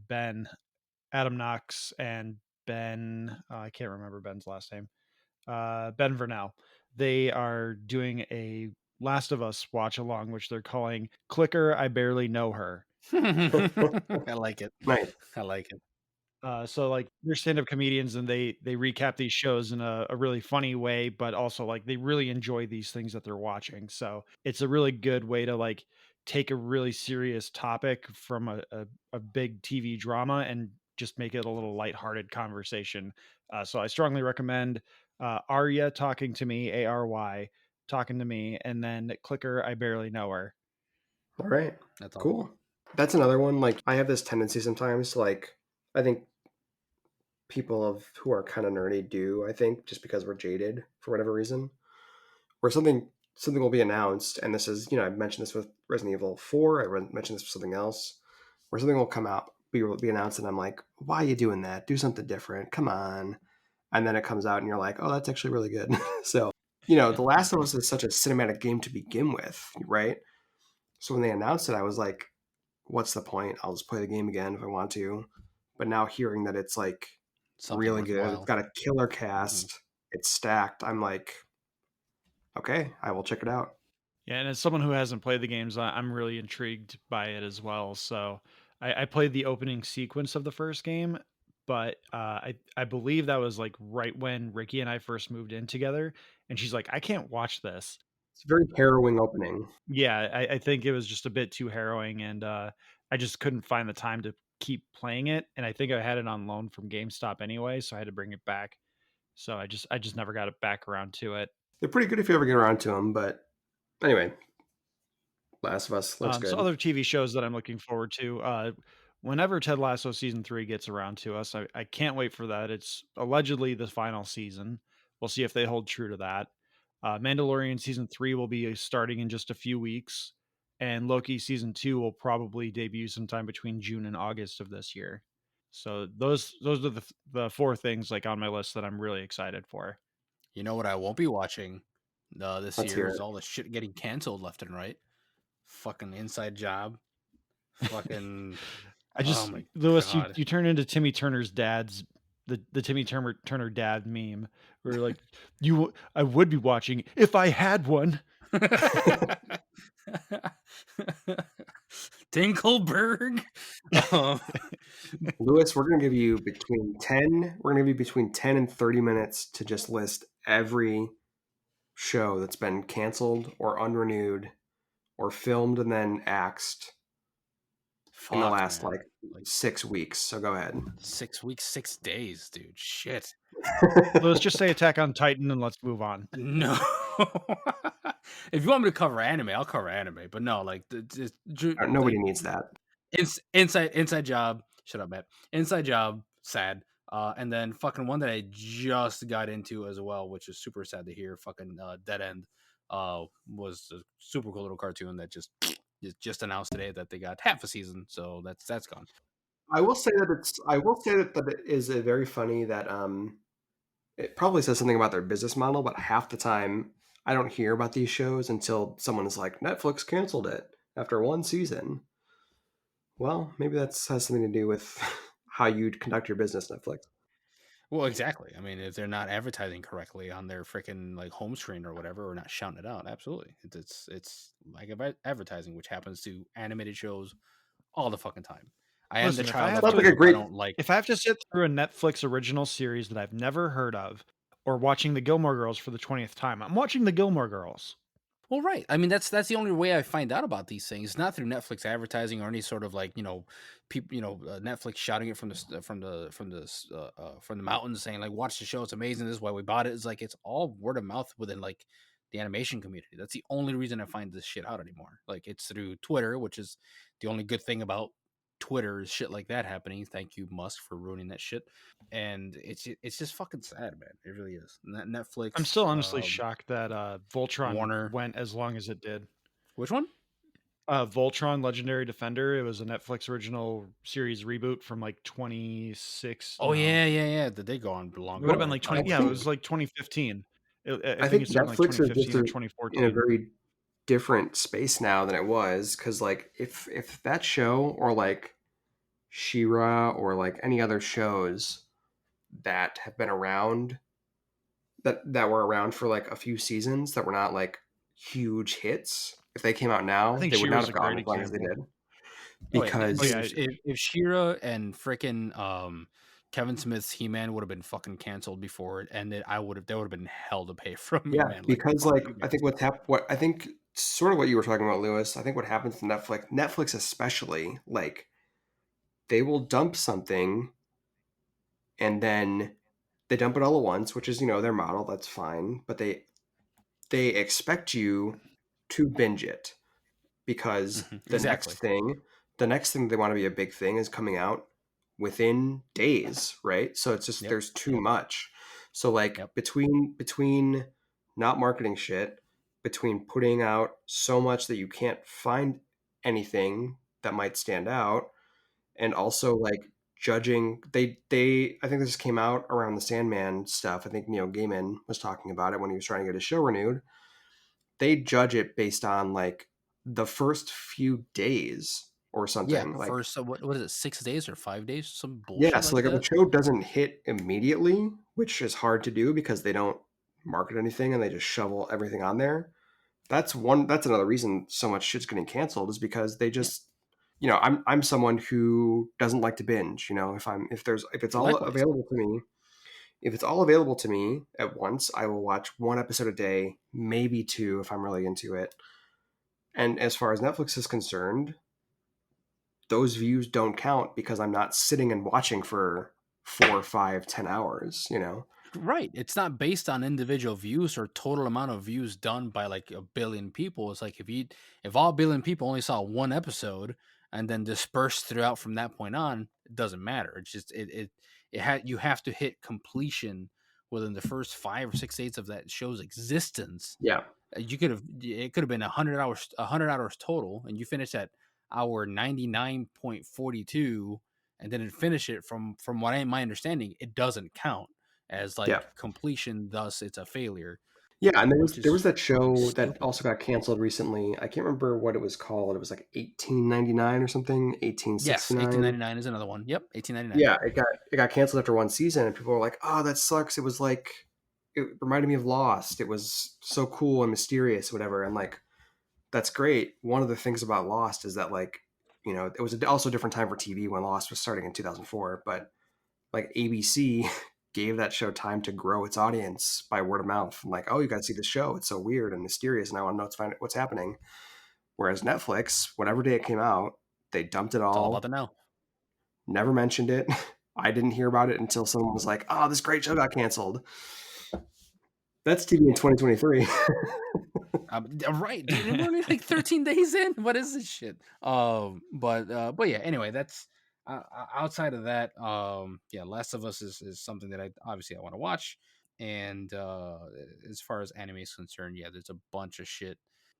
Knox and Ben, I can't remember Ben's last name, Ben Vernal. They are doing a Last of Us watch along, which they're calling Clicker, I Barely Know Her. I like it. Nice. I like it. So like they're stand-up comedians and they recap these shows in a really funny way, but also like they really enjoy these things that they're watching. So it's a really good way to like take a really serious topic from a big TV drama and just make it a little lighthearted conversation. So I strongly recommend Arya Talking to Me, ARY Talking to Me, and then Clicker, I Barely Know Her. All right. That's all. Cool. That's another one. Like I have this tendency sometimes, like I think people who are kind of nerdy do, I think, just because we're jaded for whatever reason, where something will be announced, and this is, I've mentioned this with Resident Evil 4, I mentioned this with something else, where something will come out, be announced, and I'm like, why are you doing that? Do something different. Come on. And then it comes out and you're like, oh, that's actually really good. So, The Last of Us is such a cinematic game to begin with, right? So when they announced it, I was like, what's the point? I'll just play the game again if I want to. But now hearing that it's like Something really good, worthwhile. it's got a killer cast, it's stacked, I'm like, okay, I will check it out. Yeah, and as someone who hasn't played the games, I'm really intrigued by it as well. So I played the opening sequence of the first game, but I believe that was like right when Ricky and I first moved in together, and she's like, I can't watch this. It's a very harrowing opening. Yeah, I think it was just a bit too harrowing, and I just couldn't find the time to keep playing it. And I think I had it on loan from GameStop anyway, so I had to bring it back. So I just never got it back around to it. They're pretty good if you ever get around to them, but anyway, Last of Us looks good. So other TV shows that I'm looking forward to, whenever Ted Lasso season 3 gets around to us, I can't wait for that. It's allegedly the final season. We'll see if they hold true to that. Mandalorian season 3 will be starting in just a few weeks. and Loki season 2 will probably debut sometime between June and August of this year. So those are the 4 things like on my list that I'm really excited for. You know what I won't be watching this Let's year hear is it. all the shit getting canceled left and right. Fucking Inside Job. Fucking. I just Oh my Lewis, god. you turn into Timmy Turner's dad's the Timmy Turner dad meme where like I would be watching if I had one. Dinkelberg. Lewis, we're gonna give you between 10 and 30 minutes to just list every show that's been canceled or unrenewed or filmed and then axed in the Fuck, last man. like 6 weeks. So go ahead. 6 weeks, 6 days, dude. Shit. Let's just say Attack on Titan and let's move on. No. If you want me to cover anime, I'll cover anime. But no, like Nobody needs that. Inside Job. Shut up, Matt. Inside Job. Sad. And then fucking one that I just got into as well, which is super sad to hear. Fucking Dead End. Was a super cool little cartoon that just announced today that they got half a season, so that's gone. I will say that it is a very funny that it probably says something about their business model, but half the time I don't hear about these shows until someone is like, Netflix canceled it after 1 season. Well, maybe that has something to do with how you'd conduct your business, Netflix. Well, exactly. I mean, if they're not advertising correctly on their freaking like home screen or whatever, or not shouting it out, absolutely, it's like advertising, which happens to animated shows all the fucking time. I am Listen, the if I child have of to- it, Like a great- I don't like. If I have to sit through a Netflix original series that I've never heard of or watching the Gilmore Girls for the 20th time, I'm watching the Gilmore Girls. Well, right. I mean, that's the only way I find out about these things, not through Netflix advertising or any sort of like people, Netflix shouting it from the mountains saying like, watch the show, it's amazing. This is why we bought it. It's like it's all word of mouth within like the animation community. That's the only reason I find this shit out anymore. Like it's through Twitter, which is the only good thing about Twitter is shit like that happening. Thank you, Musk, for ruining that shit. And it's just fucking sad, man. It really is. Netflix. I'm still honestly shocked that Voltron Warner. went as long as it did. Which one? Voltron Legendary Defender. It was a Netflix original series reboot from like 26. Oh yeah. Did they go on longer? It would have been like 20. I Yeah, it think- was like 2015. I think think it started in like Netflix is 2015 just or in a 2014. very different space now than it was, because like if that show or like She-Ra or like any other shows that have been around that were around for like a few seasons that were not like huge hits, if they came out now, I think they would not She-Ra's have a gone great as long as they example. did. Oh, yeah. Because If She-Ra and frickin' Kevin Smith's He-Man would have been fucking canceled before it ended, there would have been hell to pay from yeah, He-Man. because fuck like you I think what I think sort of what you were talking about, Lewis, I think what happens to Netflix especially, like they will dump something and then they dump it all at once, which is their model, that's fine, but they expect you to binge it because Exactly. the next thing they want to be a big thing is coming out within days, right? So it's just there's too much. So like between not marketing shit, between putting out so much that you can't find anything that might stand out, and also like judging, they I think this came out around the Sandman stuff. I think Neil Gaiman was talking about it when he was trying to get his show renewed. They judge it based on like the first few days or something. Yeah, like first what is it, 6 days or 5 days? Some bullshit. yeah, so like if that. a show doesn't hit immediately, which is hard to do because they don't market anything and they just shovel everything on there. That's another reason so much shit's getting canceled, is because they just I'm someone who doesn't like to binge. If it's all Likewise. available to me, if it's all available to me at once, I will watch 1 episode a day, maybe 2 if I'm really into it. And as far as Netflix is concerned, those views don't count because I'm not sitting and watching for 4, 5, 10 hours, Right. It's not based on individual views or total amount of views done by like a billion people. It's like if all billion people only saw 1 episode and then dispersed throughout from that point on, it doesn't matter. It's just you have to hit completion within the first 5 or 6 days of that show's existence. Yeah. You could have it could have been 100 hours total, and you finished at hour 99.42, and didn't finish it. From my understanding, it doesn't count as Yeah. completion. Thus, it's a failure. Yeah, and there Which was is that show fucking that stupid. also got canceled recently. I can't remember what it was called. It was like 1899 or something, Yes, 1869. 1899 is another one. Yep, 1899. Yeah, it got canceled after one season, and people were like, "Oh, that sucks." It was like it reminded me of Lost. It was so cool and mysterious, whatever. And like that's great. One of the things about Lost is that like it was also a different time for TV when Lost was starting in 2004, but like ABC gave that show time to grow its audience by word of mouth. And like, oh, you got to see the show. It's so weird and mysterious, and I want to know what's happening. Whereas Netflix, whatever day it came out, they dumped it It's all all. about the now. Never mentioned it. I didn't hear about it until someone was like, "Oh, this great show got canceled." That's TV in 2023. Right, dude, we're only like 13 days in. What is this shit? But yeah. Anyway, that's outside of that. Yeah, Last of Us is something that I want to watch. And as far as anime is concerned, yeah, there's a bunch of shit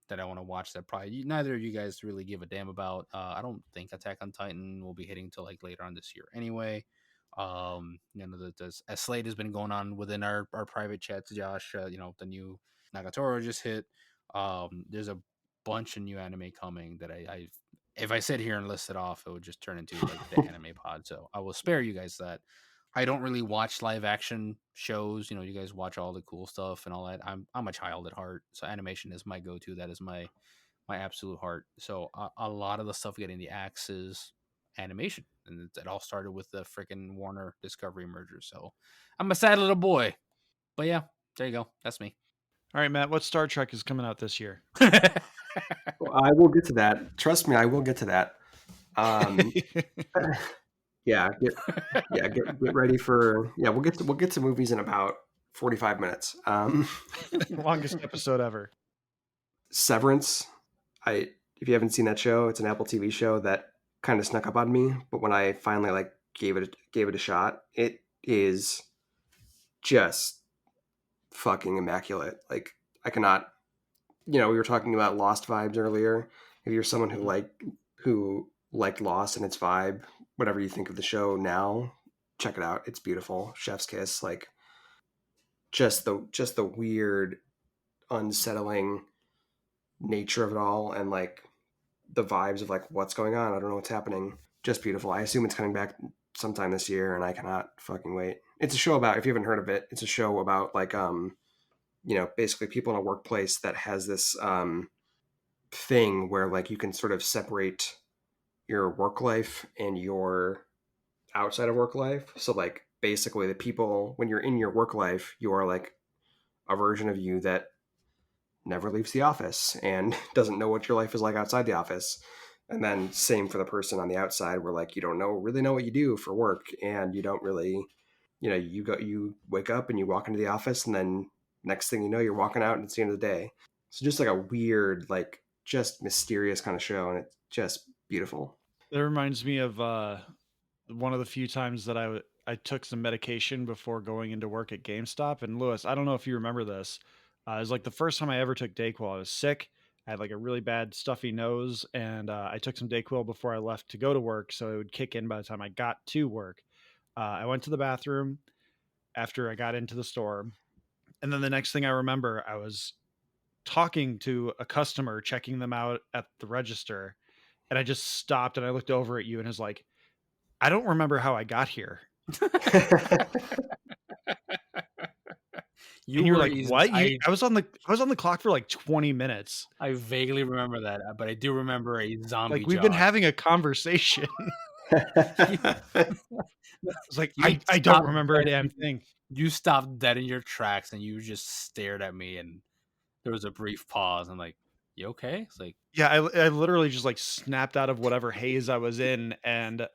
that I want to watch that probably neither of you guys really give a damn about. I don't think Attack on Titan will be hitting till like later on this year anyway. The slate has been going on within our private chats, Josh. The new Nagatoro just hit. There's a bunch of new anime coming that I if I sit here and list it off, it would just turn into like the anime pod. So I will spare you guys that. I don't really watch live action shows. You guys watch all the cool stuff and all that. I'm a child at heart, so animation is my go-to. That is my absolute heart. So a lot of the stuff getting the axe is animation, and it all started with the freaking Warner Discovery merger. So I'm a sad little boy. But yeah, there you go. That's me. All right, Matt, what Star Trek is coming out this year? I will get to that. Trust me, I will get to that. Yeah, get ready for We'll get to movies in about 45 minutes. Longest episode ever. Severance. If you haven't seen that show, it's an Apple TV show that kind of snuck up on me. But when I finally like gave it a shot, it is just fucking immaculate. Like I cannot. We were talking about Lost vibes earlier. If you're someone who liked Lost and its vibe, whatever you think of the show now, check it out. It's beautiful. Chef's kiss. Like just the weird, unsettling nature of it all, and like the vibes of like what's going on. I don't know what's happening. Just beautiful. I assume it's coming back sometime this year, and I cannot fucking wait. It's a show about, if you haven't heard of it, it's a show about like basically people in a workplace that has this thing where like you can sort of separate your work life and your outside of work life. So like basically the people, when you're in your work life, you are like a version of you that never leaves the office and doesn't know what your life is like outside the office. And then same for the person on the outside, where like you don't really know what you do for work, and you don't really, you wake up and you walk into the office, and then next thing you know, you're walking out and it's the end of the day. So just like a weird, like just mysterious kind of show, and it's just beautiful. That reminds me of one of the few times that I took some medication before going into work at GameStop. And Lewis, I don't know if you remember this. It was like the first time I ever took Dayquil. I was sick. I had like a really bad stuffy nose, and I took some Dayquil before I left to go to work, so it would kick in by the time I got to work. I went to the bathroom after I got into the store, and then the next thing I remember, I was talking to a customer, checking them out at the register, and I just stopped and I looked over at you and was like, I don't remember how I got here. You're like, what? I was on the clock for like 20 minutes. I vaguely remember that, but I do remember a zombie. Like we've been having a conversation. It's like I don't remember a damn thing. You stopped dead in your tracks and you just stared at me, and there was a brief pause. I'm like, you okay? It's like, yeah, I literally just like snapped out of whatever haze I was in, and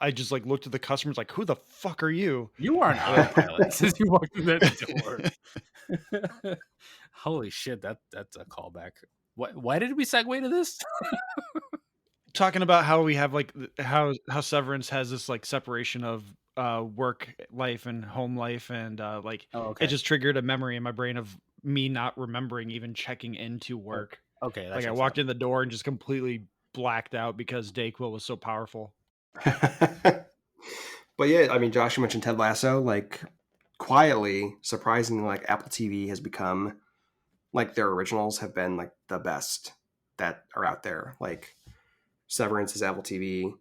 I just like looked at the customers like, who the fuck are you? You are an autopilot since you walked through that door. Holy shit, that's a callback. Why did we segue to this? Talking about how we have like how Severance has this like separation of work life and home life, and it just triggered a memory in my brain of me not remembering even checking into work. Okay, that Like I checks walked out. in the door and just completely blacked out because Dayquil was so powerful. But yeah, I mean, Josh, you mentioned Ted Lasso. Like, quietly, surprisingly, like Apple TV has become like their originals have been like the best that are out there. Like Severance is Apple TV.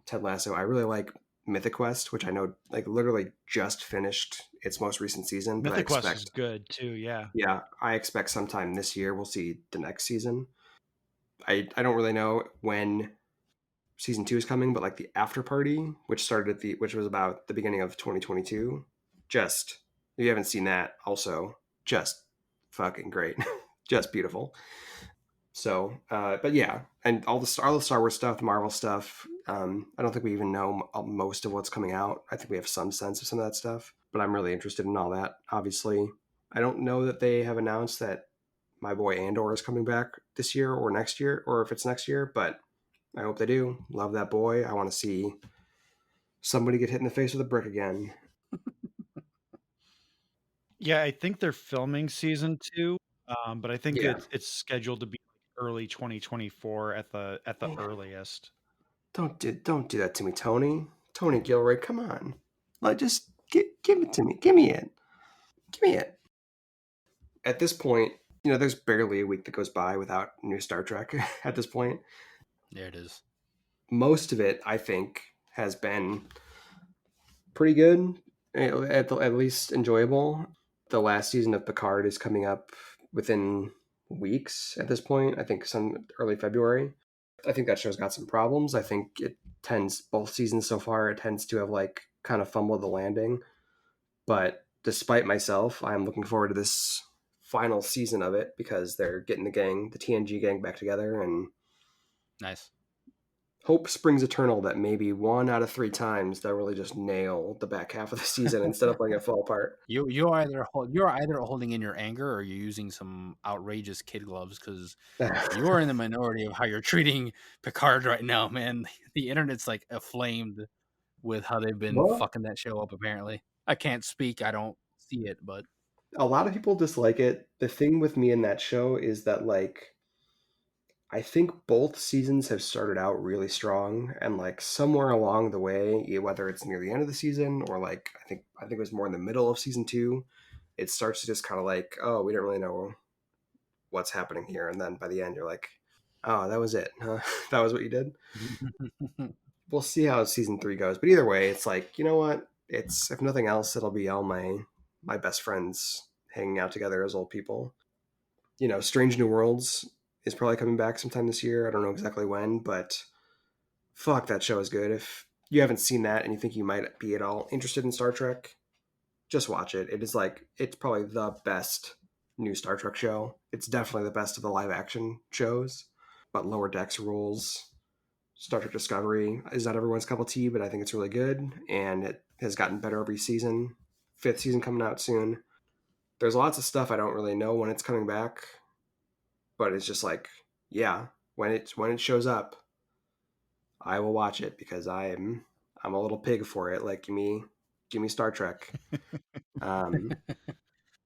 Ted Lasso. I really like Mythic Quest, which I know like literally just finished its most recent season, but I Mythic Quest is expect, good too, yeah. yeah, I expect sometime this year we'll see the next season. I don't really know when season 2 is coming, but like the After Party, which was about the beginning of 2022, just if you haven't seen that, also just fucking great, just beautiful. So, but yeah, and all the Star Wars stuff, the Marvel stuff. I don't think we even know most of what's coming out. I think we have some sense of some of that stuff, but I'm really interested in all that. Obviously, I don't know that they have announced that my boy Andor is coming back this year or next year, or if it's next year, but I hope they do. Love that boy. I want to see somebody get hit in the face with a brick again. Yeah, I think they're filming season 2, but I think Yeah. it's scheduled to be early 2024 at the earliest. Don't do that to me, Tony. Tony Gilroy, come on. Like, just give it to me. Give me it. Give me it. At this point, there's barely a week that goes by without new Star Trek at this point. There it is. Most of it, I think, has been pretty good, at least enjoyable. The last season of Picard is coming up within weeks at this point. I think some early February. I think that show's got some problems. I think both seasons so far, it tends to have like kind of fumbled the landing. But despite myself, I'm looking forward to this final season of it because they're getting the TNG gang back together, and Nice. hope springs eternal that maybe 1 out of 3 times they'll really just nail the back half of the season instead of letting it fall apart. You're either holding in your anger or you're using some outrageous kid gloves because you are in the minority of how you're treating Picard right now, man. The internet's like aflamed with how they've been Well, fucking that show up. Apparently, I can't speak. I don't see it, but a lot of people dislike it. The thing with me in that show is that like I think both seasons have started out really strong, and like somewhere along the way, whether it's near the end of the season or like I think it was more in the middle of season 2, it starts to just kind of like, oh, we don't really know what's happening here, and then by the end you're like, oh, that was it, huh? That was what you did. We'll see how season 3 goes, but either way, it's like, you know what? It's, if nothing else, it'll be all my best friends hanging out together as old people. Strange New Worlds is probably coming back sometime this year. I don't know exactly when, but fuck, that show is good. If you haven't seen that and you think you might be at all interested in Star Trek, just watch it. It's probably the best new Star Trek show. It's definitely the best of the live action shows. But Lower Decks rules. Star Trek Discovery is not everyone's cup of tea, but I think it's really good, and it has gotten better every season. 5th season coming out soon. There's lots of stuff I don't really know when it's coming back, but it's just like, yeah, when it shows up, I will watch it because I'm a little pig for it. Like, give me Star Trek.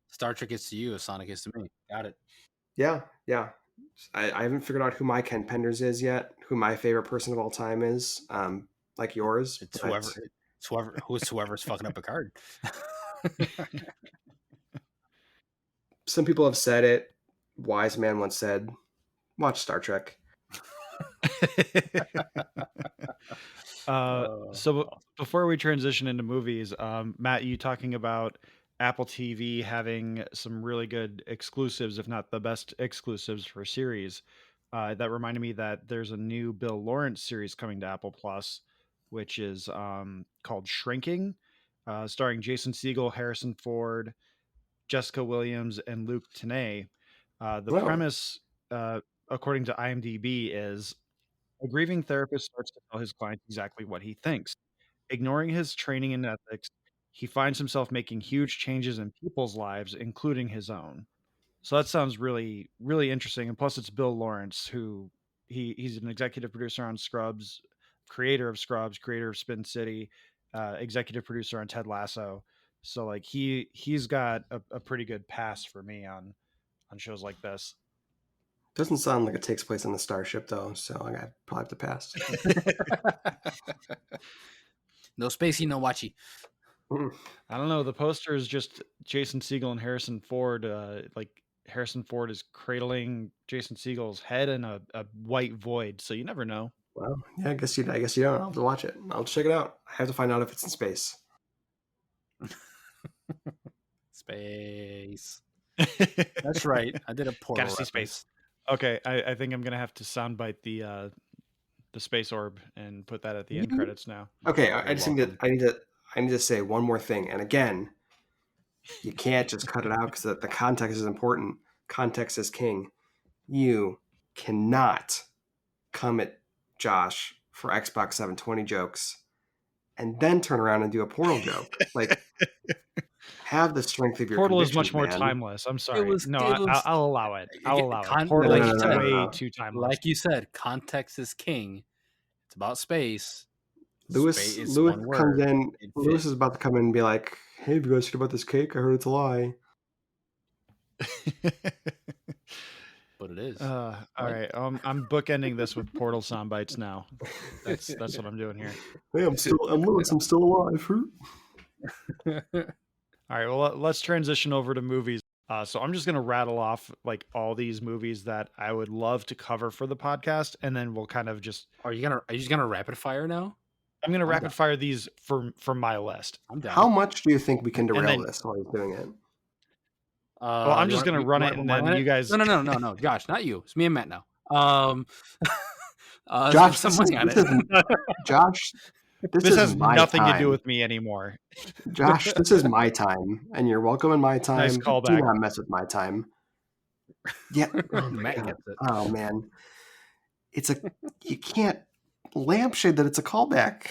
Star Trek is to you as Sonic is to me. Got it. Yeah. I haven't figured out who my Ken Penders is yet, who my favorite person of all time is, like yours. It's but- whoever's fucking up a card. Some people have said it. Wise man once said, "Watch Star Trek." So before we transition into movies, Matt, you talking about Apple TV having some really good exclusives, if not the best exclusives for series. That reminded me that there's a new Bill Lawrence series coming to Apple Plus, which is called Shrinking, starring Jason Segel, Harrison Ford, Jessica Williams, and Luke Tenay. The Wow. premise, according to IMDb, is a grieving therapist starts to tell his clients exactly what he thinks. Ignoring his training and ethics, he finds himself making huge changes in people's lives, including his own. So that sounds really, really interesting. And plus, it's Bill Lawrence, who he's an executive producer on Scrubs, creator of Spin City, executive producer on Ted Lasso. So like he's got a pretty good pass for me on shows like this. Doesn't sound like it takes place on the starship though, so I got probably have to pass. No spacey, no watchy. I don't know. The poster is just Jason Segel and Harrison Ford. Like Harrison Ford is cradling Jason Segel's head in a white void, so you never know. Well, yeah, I guess you don't. I'll have to watch it. I'll check it out. I have to find out if it's in space. Space. That's right. I did a Portal. Gotta see space. Okay, I think I'm gonna have to soundbite the space orb and put that at the end credits now. Okay, You're I just welcome. need to say one more thing. And again, you can't just cut it out because the context is important. Context is king. You cannot come at Josh for Xbox 720 jokes and then turn around and do a Portal joke. Like, have the strength of your Portal is much convictions, more man. timeless. I'm sorry. was- No, it was- I'll allow it. I'll allow it. Con- Portal like is you said, way too timeless. Like you said, context is king. It's about space. Lewis Space is Lewis one comes word. in. It Lewis fits. is about to come in and be like, "Hey, have you guys heard about this cake? I heard it's a lie." But it is. All right. I'm bookending this with Portal sound bites now. That's what I'm doing here. Hey, I'm Lewis. I'm still alive. All right. Well, let's transition over to movies. So I'm just gonna rattle off like all these movies that I would love to cover for the podcast, and then we'll kind of just. Are you just gonna rapid fire now? I'm gonna I'm rapid down. fire these from my list. I'm down. How much do you think we can derail then- this while he's doing it? Well, I'm just gonna run it, and then you guys. No, Josh, not you. It's me and Matt now. Josh, some this money on is it. Josh, This is has my nothing to time. do with me anymore. Josh, this is my time, and you're welcome in my time. Nice Do callback. not mess with my time. Yeah. Oh, my Matt God. gets it. Oh man, you can't lampshade that it's a callback.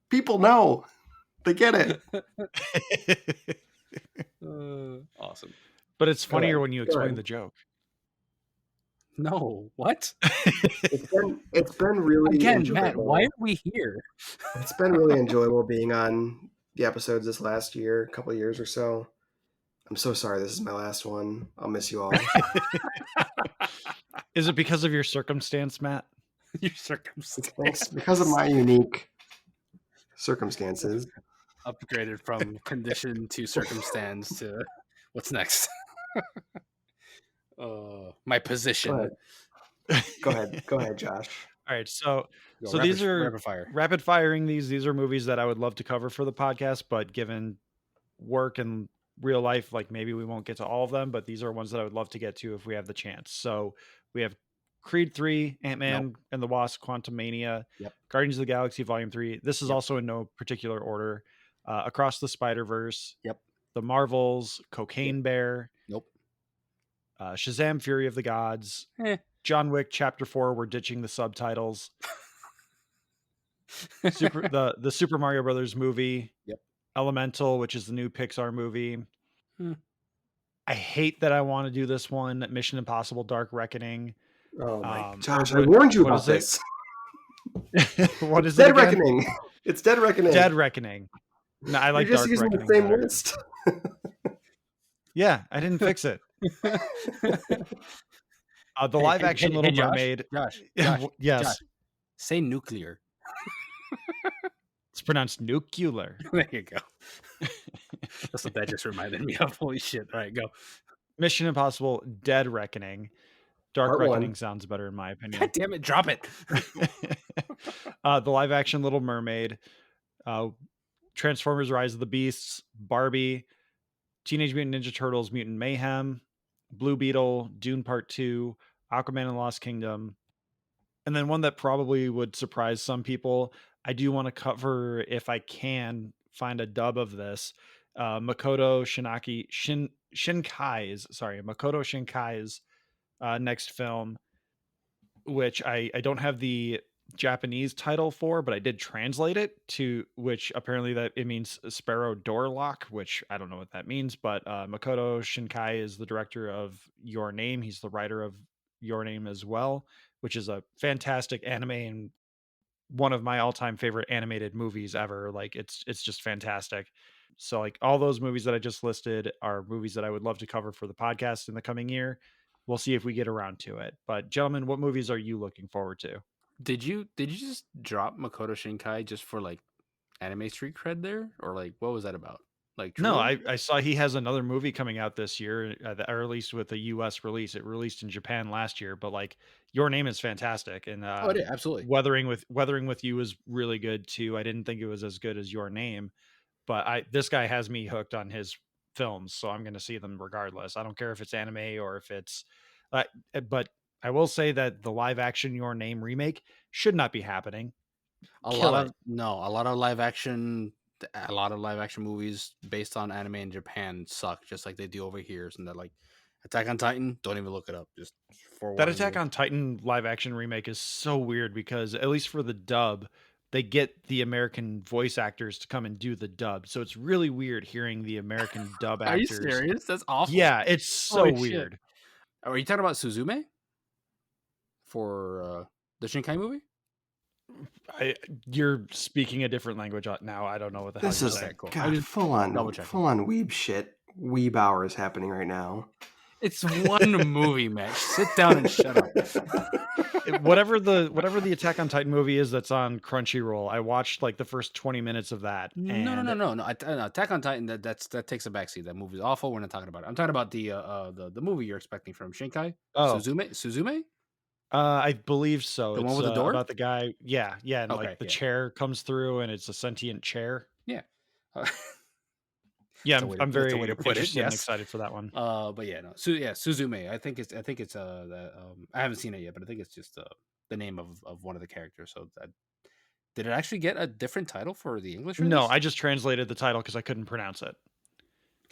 People know, they get it. Awesome. But it's Go funnier ahead. when you Go explain ahead. the joke. No, what? It's been really Again, enjoyable. Matt, why are we here? It's been really enjoyable being on the episodes this last year, couple of years or so. I'm so sorry this is my last one. I'll miss you all. Is it because of your circumstance, Matt? Your circumstance Thanks because of my unique circumstances. upgraded from condition to circumstance to what's next? My position. Go ahead, Josh. All right, so Go, so rapid- these are rapid fire. rapid firing these are movies that I would love to cover for the podcast, but given work and real life, like maybe we won't get to all of them, but these are ones that I would love to get to if we have the chance. So we have Creed 3, Ant-Man and the Wasp, Quantumania, Yep. Guardians of the Galaxy Volume 3. This is also in no particular order. Across the Spider-Verse. Yep. The Marvels, Cocaine Bear. Nope. Shazam! Fury of the Gods. John Wick Chapter 4. We're ditching the subtitles. The Super Mario Brothers movie. Yep. Elemental, which is the new Pixar movie. Hmm. I hate that I want to do this one. Mission Impossible: Dark Reckoning. Oh my Um, Josh, I what- warned you what about is it? this. What is Dead it again? Reckoning. It's Dead Reckoning. Dead Reckoning. No, I like You're just Dark using Reckoning the same better. list. Yeah, I didn't fix it. The Hey, live hey, action hey, Little hey, Josh, Mermaid. Josh, Yes, Josh. Say nuclear. it's pronounced nuclear. There you go. That's what that just reminded me of. Holy shit. All right, go. Mission Impossible: Dead Reckoning. Dark Part Reckoning one. sounds better in my opinion. God damn it, drop it. The live action Little Mermaid, Transformers: Rise of the Beasts, Barbie, Teenage Mutant Ninja Turtles: Mutant Mayhem, Blue Beetle, Dune Part 2, Aquaman and the Lost Kingdom, and then one that probably would surprise some people. I do want to cover, if I can find a dub of this, Makoto Shinkai's next film, which I don't have the Japanese title for, but I did translate it to, which apparently that it means Sparrow Doorlock, which I don't know what that means, but Makoto Shinkai is the director of Your Name. He's the writer of Your Name as well, which is a fantastic anime and one of my all-time favorite animated movies ever. Like it's just fantastic. So like all those movies that I just listed are movies that I would love to cover for the podcast in the coming year. We'll see if we get around to it. But gentlemen, what movies are you looking forward to? Did you just drop Makoto Shinkai just for like anime street cred there, or like what was that about? Like No, truly? I saw he has another movie coming out this year, or at least with a US release. It released in Japan last year, but like Your Name is fantastic, and Oh, it is, absolutely. Weathering with You is really good too. I didn't think it was as good as Your Name, but this guy has me hooked on his films, so I'm going to see them regardless. I don't care if it's anime or if it's, but I will say that the live action Your Name remake should not be happening. A Kill lot it. of a lot of live action movies based on anime in Japan suck, just like they do over here. And that like Attack on Titan, don't even look it up. Just for That Attack on Titan live action remake is so weird because at least for the dub, they get the American voice actors to come and do the dub. So it's really weird hearing the American dub Are you actors. serious? That's awful. Yeah, it's so Holy shit. weird. Are you talking about Suzume for the Shinkai movie? You're speaking a different language now. I don't know what the hell This you're is saying. cool. God, full on double-checking. weeb shit. Weeb hour is happening right now. It's one movie, Matt. Sit down and shut up. whatever the Attack on Titan movie is that's on Crunchyroll, I watched like the first 20 minutes of that. And No. Attack on Titan, that takes a backseat. That movie's awful. We're not talking about it. I'm talking about the movie you're expecting from Shinkai. Oh. Suzume? I believe so. The one with the door? About the guy. Yeah, and Okay, like the yeah. chair comes through and it's a sentient chair. Yeah. Yeah, That's a way to- I'm that's a very way to put it, interested and yes. excited for that one. But yeah, no. Suzume. I think it's I haven't seen it yet, but I think it's just the name of one of the characters. So did it actually get a different title for the English release? No, I just translated the title because I couldn't pronounce it.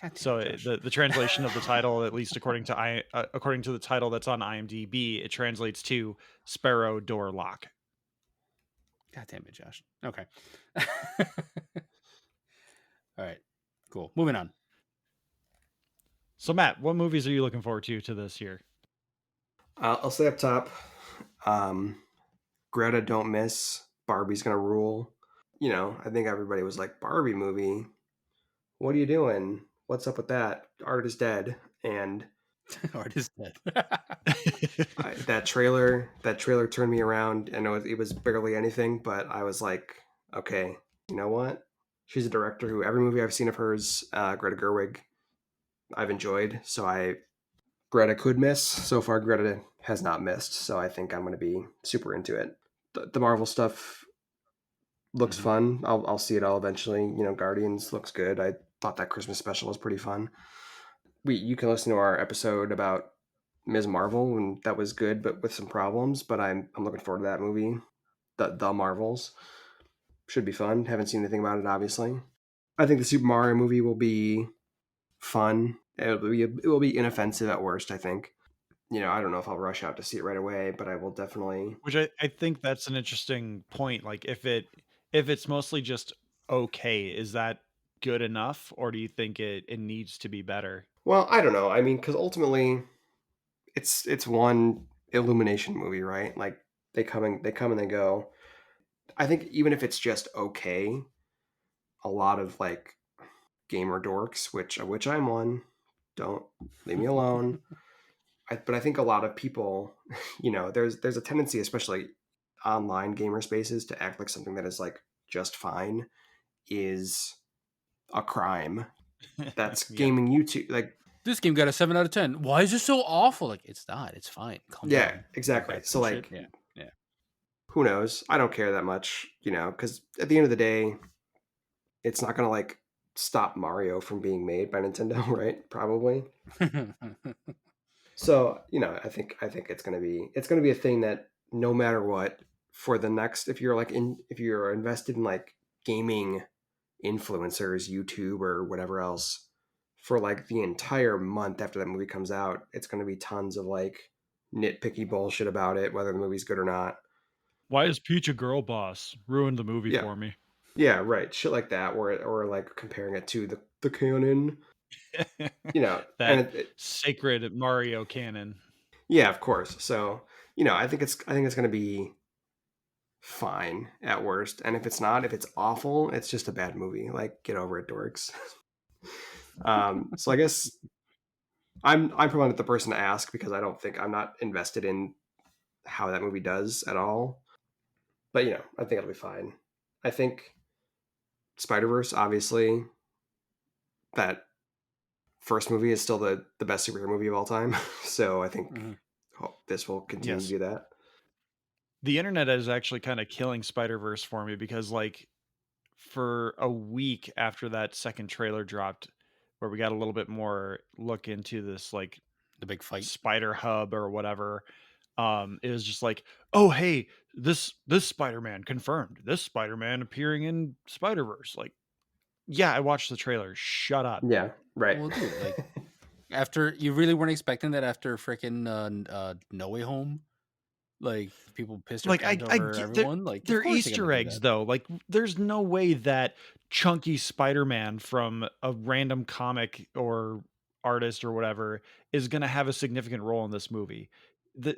God damn So it, Josh. the translation of the title, at least according to the title that's on IMDb, it translates to Sparrow Door Lock. God damn it, Josh. Okay. All right. Cool. Moving on. So Matt, what movies are you looking forward to this year? I'll say up top, Greta don't miss. Barbie's gonna rule. You know, I think everybody was like, Barbie movie, what are you doing? What's up with that? Art is dead. And Art is dead. that trailer turned me around. I know it was barely anything, but I was like, okay, you know what? She's a director who every movie I've seen of hers, Greta Gerwig, I've enjoyed. So Greta could miss. So far, Greta has not missed. So I think I'm going to be super into it. The Marvel stuff looks fun. I'll see it all eventually. You know, Guardians looks good. I thought that Christmas special was pretty fun. You can listen to our episode about Ms. Marvel, and that was good, but with some problems. But I'm looking forward to that movie. The Marvels should be fun. Haven't seen anything about it, obviously. I think the Super Mario movie will be fun. It will be inoffensive at worst, I think. You know, I don't know if I'll rush out to see it right away, but I will definitely. Which I think that's an interesting point. Like if it's mostly just okay, is that good enough, or do you think it needs to be better? Well, I don't know. I mean, because ultimately, it's one Illumination movie, right? Like they come and they go. I think even if it's just okay, a lot of like gamer dorks, which I'm one, don't leave me alone. But I think a lot of people, you know, there's a tendency, especially online gamer spaces, to act like something that is like just fine is a crime. That's Yeah. gaming YouTube. Like This game got a 7 out of 10. Why is it so awful? Like, it's not. It's fine. Calm yeah, down. exactly. That's So some like, shit. Yeah. who knows? I don't care that much, you know, because at the end of the day, it's not gonna like stop Mario from being made by Nintendo, right? Probably. So, you know, I think it's gonna be a thing that no matter what, for the next, if you're invested in like gaming influencers, YouTube or whatever else, for like the entire month after that movie comes out, it's gonna be tons of like nitpicky bullshit about it, whether the movie's good or not. Why is Peach a girl boss? Ruined the movie Yeah. for me. Yeah, right. Shit like that, or like comparing it to the canon. You know, That and sacred Mario canon. yeah, of course. So, you know, I think it's going to be fine at worst. And if it's awful, it's just a bad movie. Like, get over it, dorks. So I guess I'm probably not the person to ask because I'm not invested in how that movie does at all. But I think it'll be fine. I think Spider-Verse, obviously, that first movie is still the best superhero movie of all time. So I think this will continue to do that. The internet is actually kind of killing Spider-Verse for me because, like, for a week after that second trailer dropped, where we got a little bit more look into this, like, The big fight. Spider Hub or whatever, it was just like, oh hey, this Spider-Man confirmed. This Spider-Man appearing in Spider-Verse. Like, yeah, I watched the trailer. Shut up. Yeah, right. Well, dude, like, after you really weren't expecting that after freaking No Way Home, like people pissed their Like, pants I over get everyone. Like, of they're course they're Easter gonna do eggs that. though. Like, there's no way that chunky Spider-Man from a random comic or artist or whatever is going to have a significant role in this movie.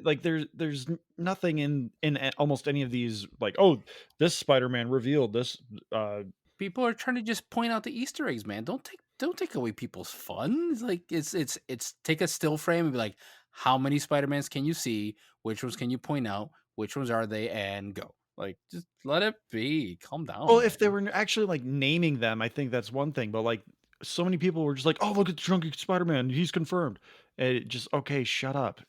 Like, there's nothing in almost any of these, like, oh, this Spider-Man revealed this. People are trying to just point out the Easter eggs, man. Don't take away people's fun. It's like it's take a still frame and be like, how many Spider-Mans can you see? Which ones can you point out? Which ones are they? And go. Like, just let it be. Calm down. Well, if they man. were actually like naming them, I think that's one thing. But like, so many people were just like, "Oh, look at the chunky Spider-Man. He's confirmed." And it just, okay, shut up.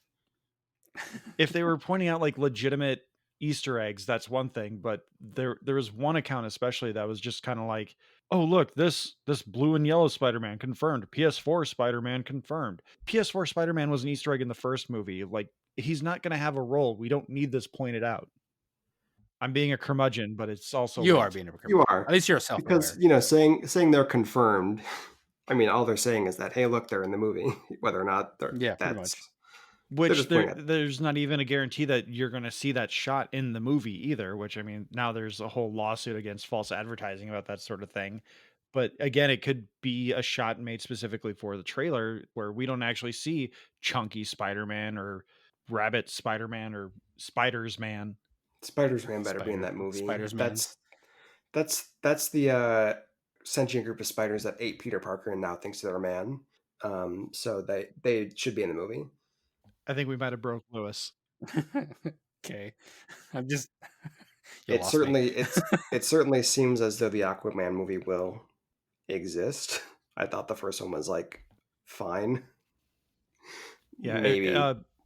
If they were pointing out like legitimate Easter eggs, that's one thing. But there was one account especially that was just kind of like, "Oh, look, this blue and yellow Spider-Man confirmed. PS4 Spider-Man confirmed. PS4 Spider-Man was an Easter egg in the first movie. Like, he's not going to have a role. We don't need this pointed out." I'm being a curmudgeon, but it's also You right. are being a You are. At least you're self-aware. Because saying they're confirmed, I mean, all they're saying is that, hey, look, they're in the movie, whether or not they're. Yeah, pretty that's much. Which just pointing at- there's not even a guarantee that you're going to see that shot in the movie either, which, I mean, now there's a whole lawsuit against false advertising about that sort of thing. But again, it could be a shot made specifically for the trailer where we don't actually see chunky Spider-Man or rabbit Spider-Man or Spiders-Man. Spiders-Man better be in that movie. Spiders-Man. That's the sentient group of spiders that ate Peter Parker and now thinks they're a man. So they should be in the movie. I think we might have broke Lewis. Okay. I'm just You It lost me. certainly seems as though the Aquaman movie will exist. I thought the first one was like fine. Yeah, maybe.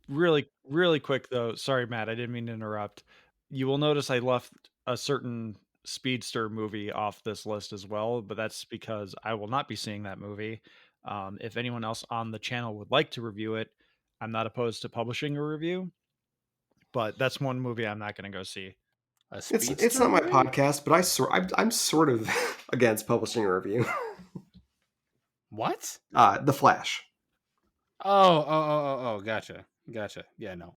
really quick though. Sorry, Matt, I didn't mean to interrupt. You will notice I left a certain Speedster movie off this list as well, but that's because I will not be seeing that movie. If anyone else on the channel would like to review it, I'm not opposed to publishing a review, but that's one movie I'm not going to go see. It's not my podcast, but I'm sort of against publishing a review. What? The Flash. Oh, gotcha. Yeah, no.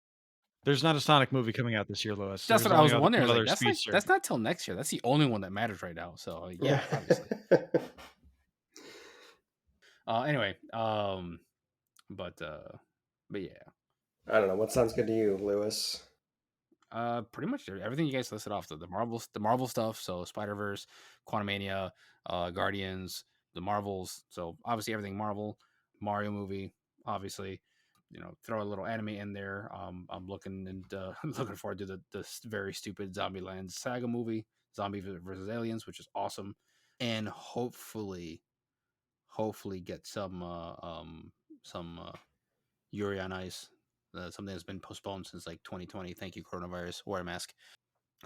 There's not a Sonic movie coming out this year, Lewis. That's There's what I was only wondering. I was another like, Speedster. that's not till next year. That's the only one that matters right now. So yeah, obviously. Anyway, but yeah. I don't know what sounds good to you, Lewis. Pretty much everything you guys listed off the Marvel stuff. So Spider-Verse, Quantumania, Guardians, the Marvels. So obviously everything Marvel, Mario movie, obviously. Throw a little anime in there. I'm looking forward to the very stupid Zombieland saga movie, Zombie versus Aliens, which is awesome, and hopefully get some Yuri on Ice, something that's been postponed since like 2020. Thank you, coronavirus. Wear a mask.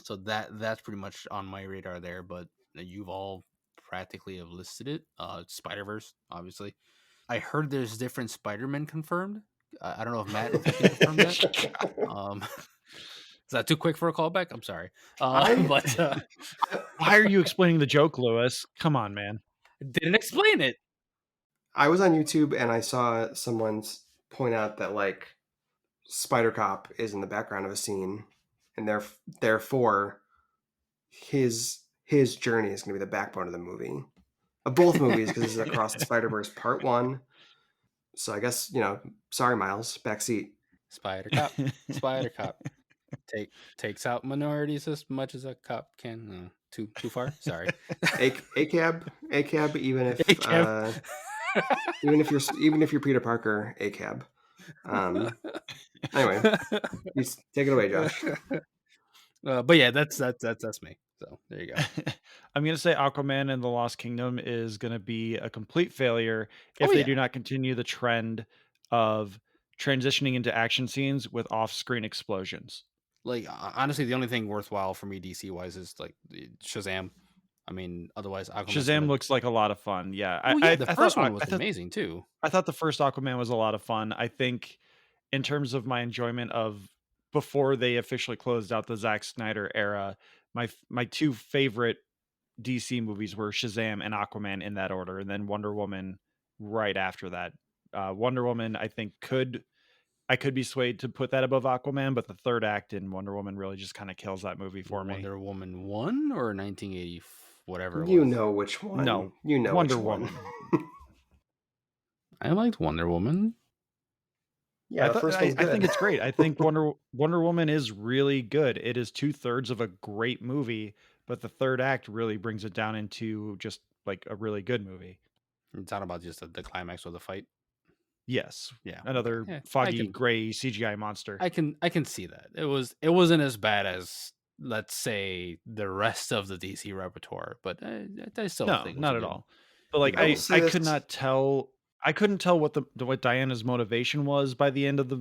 So that's pretty much on my radar there. But you've all practically have listed it. Spider-Verse, obviously. I heard there's different Spider-Men confirmed. I don't know if Matt if you can confirm that. Is that too quick for a callback? I'm sorry. But why are you explaining the joke, Lewis? Come on, man. Didn't explain it. I was on YouTube and I saw someone point out that like Spider-Cop is in the background of a scene, and therefore his journey is going to be the backbone of the movie, of both movies, because this is Across the Spider-Verse Part 1. So I guess, sorry, Miles, backseat. Spider-Cop. takes out minorities as much as a cop can. No, too far. Sorry. ACAB, even if ACAB. even if you're Peter Parker, ACAB. Anyway, please take it away, Josh. But yeah, that's me. So there you go. I'm gonna say Aquaman and the Lost Kingdom is gonna be a complete failure if Oh, they yeah. do not continue the trend of transitioning into action scenes with off-screen explosions. Like honestly, the only thing worthwhile for me DC wise is like Shazam. I mean, otherwise, Aquaman's Shazam gonna... looks like a lot of fun. Yeah, Well, yeah, the first thought one was amazing too. I thought the first Aquaman was a lot of fun. I think in terms of my enjoyment of before they officially closed out the Zack Snyder era, my two favorite DC movies were Shazam and Aquaman in that order, and then Wonder Woman right after that. Wonder Woman, I think I could be swayed to put that above Aquaman, but the third act in Wonder Woman really just kind of kills that movie for me. Wonder Woman 1 or 1980 whatever it You was. know which one. No, you know Wonder which one. Woman. I liked Wonder Woman. Yeah, the first one's I think good. it's great. I think Wonder Woman is really good. It is 2/3 of a great movie, but the third act really brings it down into just like a really good movie. It's not about just the climax of the fight. Yes. Yeah, Another okay. foggy gray CGI monster. I can see that. It wasn't as bad as, let's say, the rest of the DC repertoire, but I still No, think it was not a at good- all. But like I will I say could this- not tell I couldn't tell what what Diana's motivation was by the end of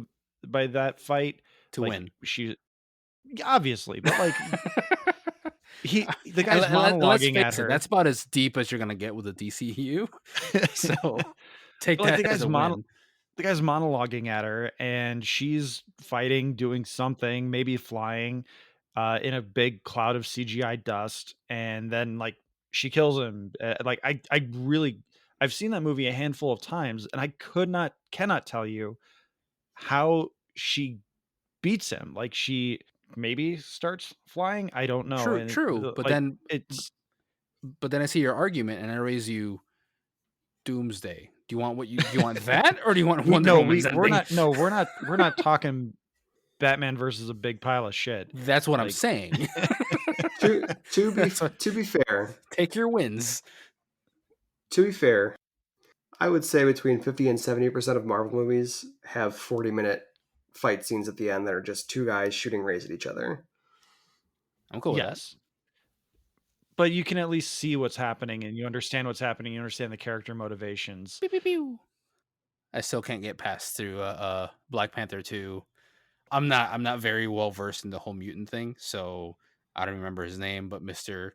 by that fight. to Like, win. she obviously, but like the And guy's let's monologuing face at it, her. that's about as deep as you're gonna get with the DCU. So take But, like, that the as guy's a win. the guy's monologuing at her, and she's fighting, doing something, maybe flying in a big cloud of CGI dust, and then like she kills him. Like I've seen that movie a handful of times, and I cannot tell you how she beats him. Like she maybe starts flying. I don't know. True, And true. But like, then it's I see your argument and I raise you Doomsday. Do you want that, or do you want Wonder no, Woman's we're ending? not we're not talking Batman versus a big pile of shit. That's what I'm like- saying. to be fair, Take your wins. I would say between 50 and 70% of Marvel movies have 40-minute fight scenes at the end that are just two guys shooting rays at each other. I'm cool with Yes. But you can at least see what's happening, and you understand what's happening. You understand the character motivations. that. Pew, pew, pew. I still can't get past through Black Panther 2. I'm not very well versed in the whole mutant thing, so I don't remember his name, but Mr.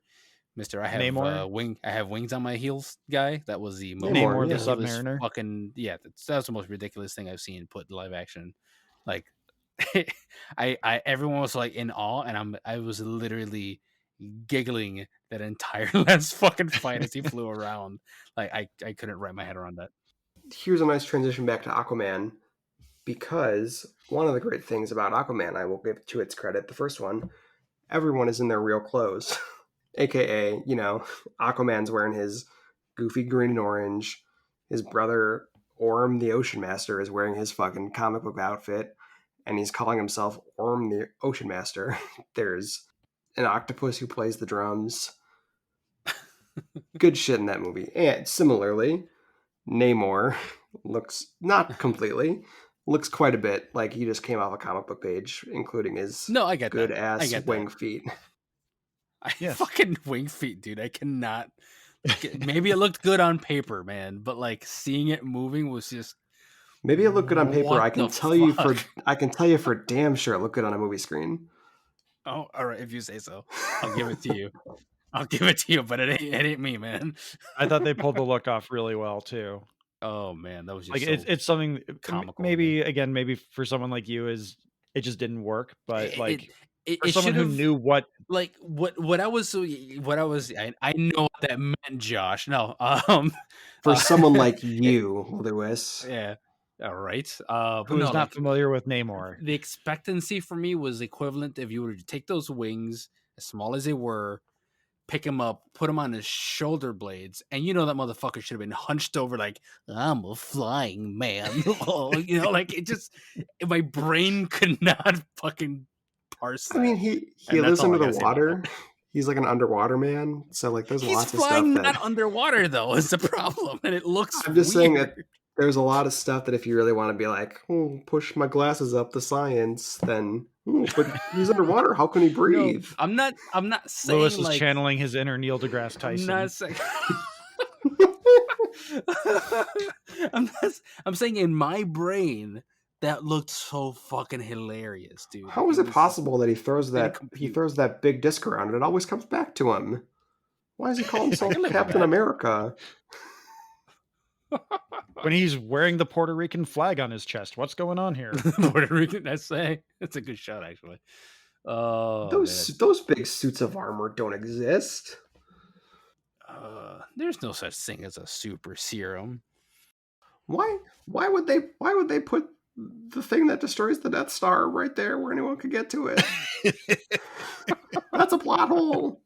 I have Namor? I have wings on my heels guy. That was the most Namor, the ridiculous Submariner? fucking that was the most ridiculous thing I've seen put in live action. Like I everyone was like in awe, and I was literally giggling that entire last fucking fight as he flew around. Like I couldn't wrap my head around that. Here's a nice transition back to Aquaman, because one of the great things about Aquaman, I will give to its credit, the first one, everyone is in their real clothes. AKA, Aquaman's wearing his goofy green and orange. His brother, Orm the Ocean Master, is wearing his fucking comic book outfit, and he's calling himself Orm the Ocean Master. There's an octopus who plays the drums. Good shit in that movie. And similarly, Namor looks, not completely, looks quite a bit like he just came off a comic book page, including his No, I get good that. I ass get wing that. feet. Yes. Fucking wing feet, dude. I cannot. Maybe it looked good on paper, man, but like seeing it moving was just. Maybe it looked good on paper. What I can the tell you fuck? for damn sure it looked good on a movie screen. Oh, all right. If you say so, I'll give it to you. I'll give it to you, but it ain't me, man. I thought they pulled the look off really well too. Oh man, that was just Like so it's something comical, maybe for someone like you is it just didn't work, but like for it someone who should've- knew what like what I was I know what that meant, Josh. No, For someone like you, Lewis. yeah, all right. But who is no, not like, familiar with Namor. the expectancy for me was equivalent if you were to take those wings, as small as they were, pick him up, put him on his shoulder blades, and that motherfucker should have been hunched over like, I'm a flying man. Like it just, my brain could not fucking parse I mean, that. he And that's lives all I under the gotta say about water. He's like an underwater man. So like, there's He's lots of stuff flying that not underwater though is the problem, and it looks I'm just saying that weird. there's a lot of stuff that if you really want to be like, oh, push my glasses up the science, then but he's underwater. How can he No, breathe? I'm not saying Lewis is like channeling his inner Neil deGrasse I'm Tyson. not saying I'm saying in my brain that looked so fucking hilarious, dude. How Like, is it was possible that he throws didn't that compute. big disc around and it always comes back to him? Why does he call I himself can live with Captain that. America? When he's wearing the Puerto Rican flag on his chest. What's going on here? Puerto Rican, that's a good shot actually. Oh Those big suits of armor don't exist. man. There's no such thing as a super serum. Why would they put the thing that destroys the Death Star right there where anyone could get to it? That's a plot hole.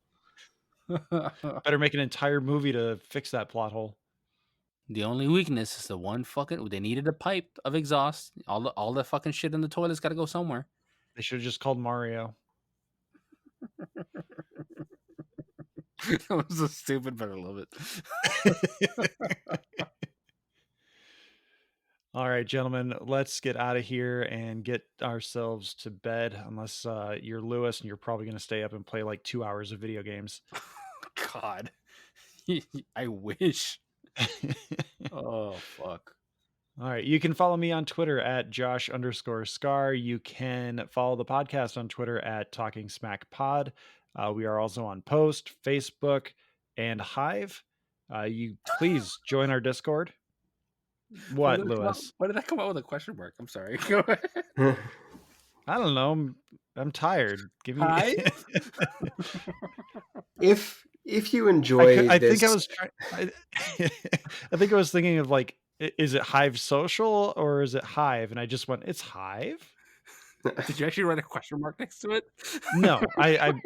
Better make an entire movie to fix that plot hole. The only weakness is the one fucking. They needed a pipe of exhaust. All the fucking shit in the toilet's got to go somewhere. They should have just called Mario. That was so stupid, but I love it. All right, gentlemen, let's get out of here and get ourselves to bed. Unless you're Lewis and you're probably going to stay up and play like 2 hours of video games. God, I wish. Oh fuck. All right. You can follow me on Twitter at Josh_Scar. You can follow the podcast on Twitter at Talking Smack Pod. We are also on Post, Facebook, and Hive. You please join our Discord. What, Lewis? Why did I come out with a question mark? I'm sorry. Go ahead. I don't know. I'm tired. Give me. Hive? If you enjoy I this, think I was trying. I think I was thinking of like, is it Hive Social or is it Hive? And I just went, it's Hive. Did you actually write a question mark next to it? No, I'm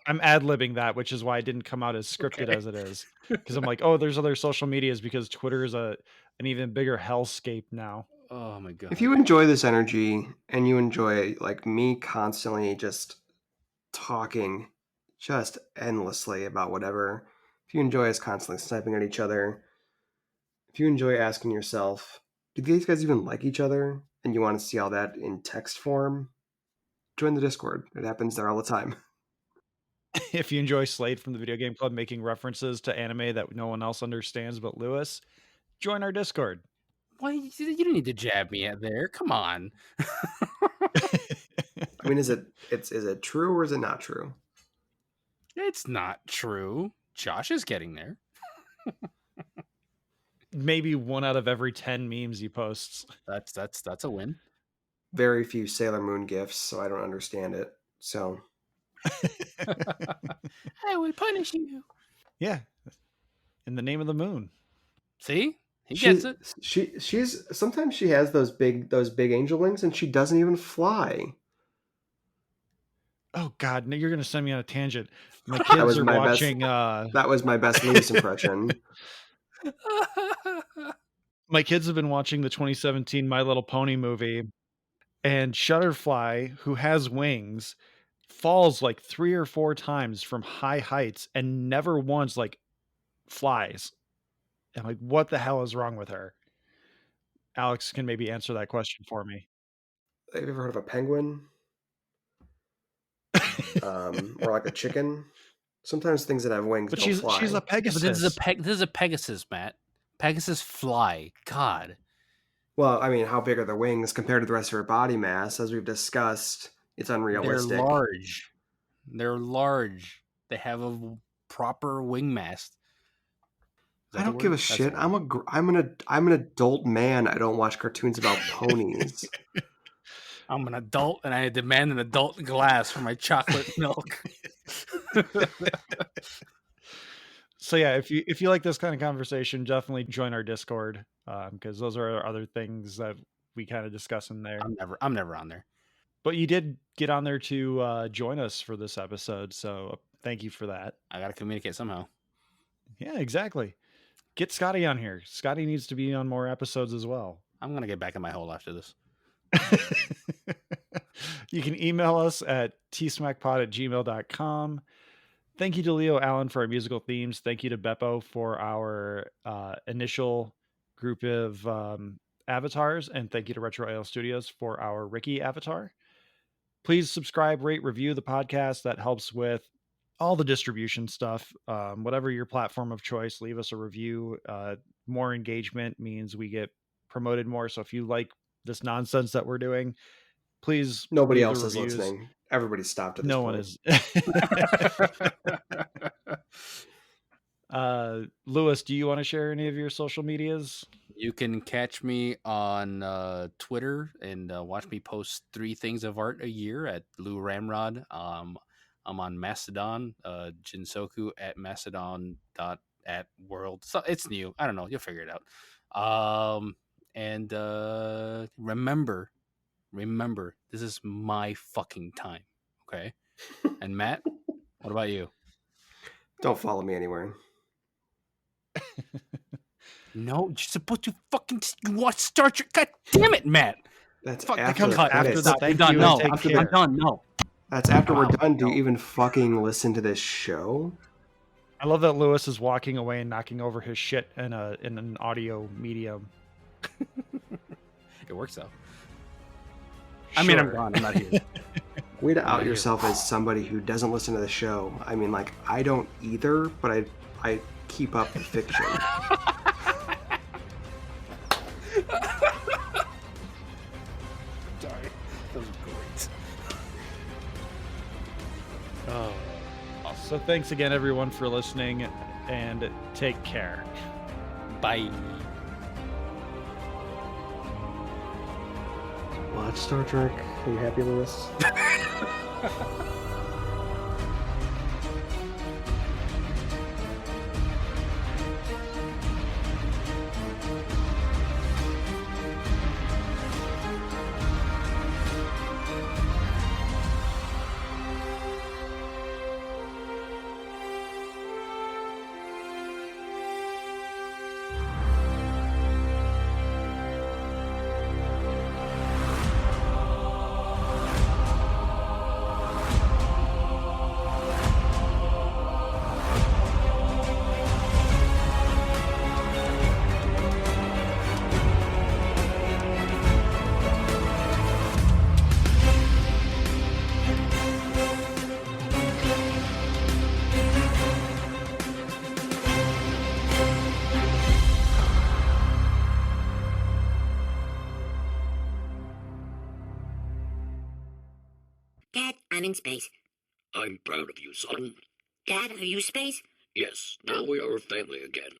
ad-libbing that, which is why it didn't come out as scripted Okay. as it is. Because I'm like, oh, there's other social medias because Twitter is an even bigger hellscape now. Oh my god. if you enjoy this energy and you enjoy like me constantly just talking just endlessly about whatever, if you enjoy us constantly sniping at each other, if you enjoy asking yourself, do these guys even like each other? And you want to see all that in text form, join the Discord. It happens there all the time. If you enjoy Slade from the Video Game Club making references to anime that no one else understands but Lewis, join our Discord. Why you didn't need to jab me at there? Come on. I mean, is it true or is it not true? It's not true. Josh is getting there. Maybe 1 out of every 10 memes he posts. That's a win. Very few Sailor Moon gifts, so I don't understand it. So I will punish you. Yeah. In the name of the moon. See? He gets it. She's sometimes she has those big angel wings and she doesn't even fly. Oh God, no, you're gonna send me on a tangent. My kids was are my best- watching That was my best Lewis impression. my kids have been watching the 2017 My Little Pony movie, and Shutterfly, who has wings, falls like 3 or 4 times from high heights and never once like flies. I'm like, what the hell is wrong with her? Alex can maybe answer that question for me. Have you ever heard of a penguin? Or like a chicken? Sometimes things that have wings But don't fly. she's a Pegasus. But this is a Pegasus, Matt. Pegasus fly. God. Well, I mean, how big are the wings compared to the rest of her body mass? As we've discussed, it's unrealistic. They're large. They're large. They have a proper wing mast. I don't give a shit. I'm an adult man. I don't watch cartoons about ponies. I'm an adult and I demand an adult glass for my chocolate milk. So yeah, if you like this kind of conversation, definitely join our Discord, because those are other things that we kind of discuss in there. I'm never on there. But you did get on there to join us for this episode, so thank you for that. I gotta communicate somehow. Yeah, exactly. Get Scotty on here. Scotty needs to be on more episodes as well. I'm gonna get back in my hole after this. You can email us at tsmackpod@gmail.com. Thank you to Leo Allen for our musical themes. Thank you to Beppo for our initial group of avatars. And thank you to Retro Ale Studios for our Ricky avatar. Please subscribe, rate, review the podcast. That helps with all the distribution stuff. Whatever your platform of choice, leave us a review. More engagement means we get promoted more. So if you like this nonsense that we're doing, please. Nobody leave the else is reviews. listening. Everybody stopped at this No point. one is. Lewis, do you want to share any of your social medias? You can catch me on Twitter and watch me post 3 things of art a year at Lou Ramrod. I'm on Mastodon, Jinsoku at mastodon.@world. So it's new. I don't know. You'll figure it out. And remember, this is my fucking time. Okay. And Matt, what about you? Don't follow me anywhere. No, you're supposed to fucking watch Star Trek. God damn it, Matt. That's Fuck, that after comes the after edits. the I'm thank done. you No, and take I'm care. done. No. That's after we're Wow, done. Do you no. even fucking listen to this show? I love that Lewis is walking away and knocking over his shit in an audio medium. It works though. I mean, I'm Sure. gone. I'm not here. Way to out here. yourself as somebody who doesn't listen to the show. I mean, like, I don't either, but I keep up the fiction. Sorry. That was great. Oh. So thanks again, everyone, for listening, and take care. Bye. Watch Star Trek. Are you happy, Lewis? Dad, I'm in space. I'm proud of you, son. Dad, are you space? Yes, now we are a family again.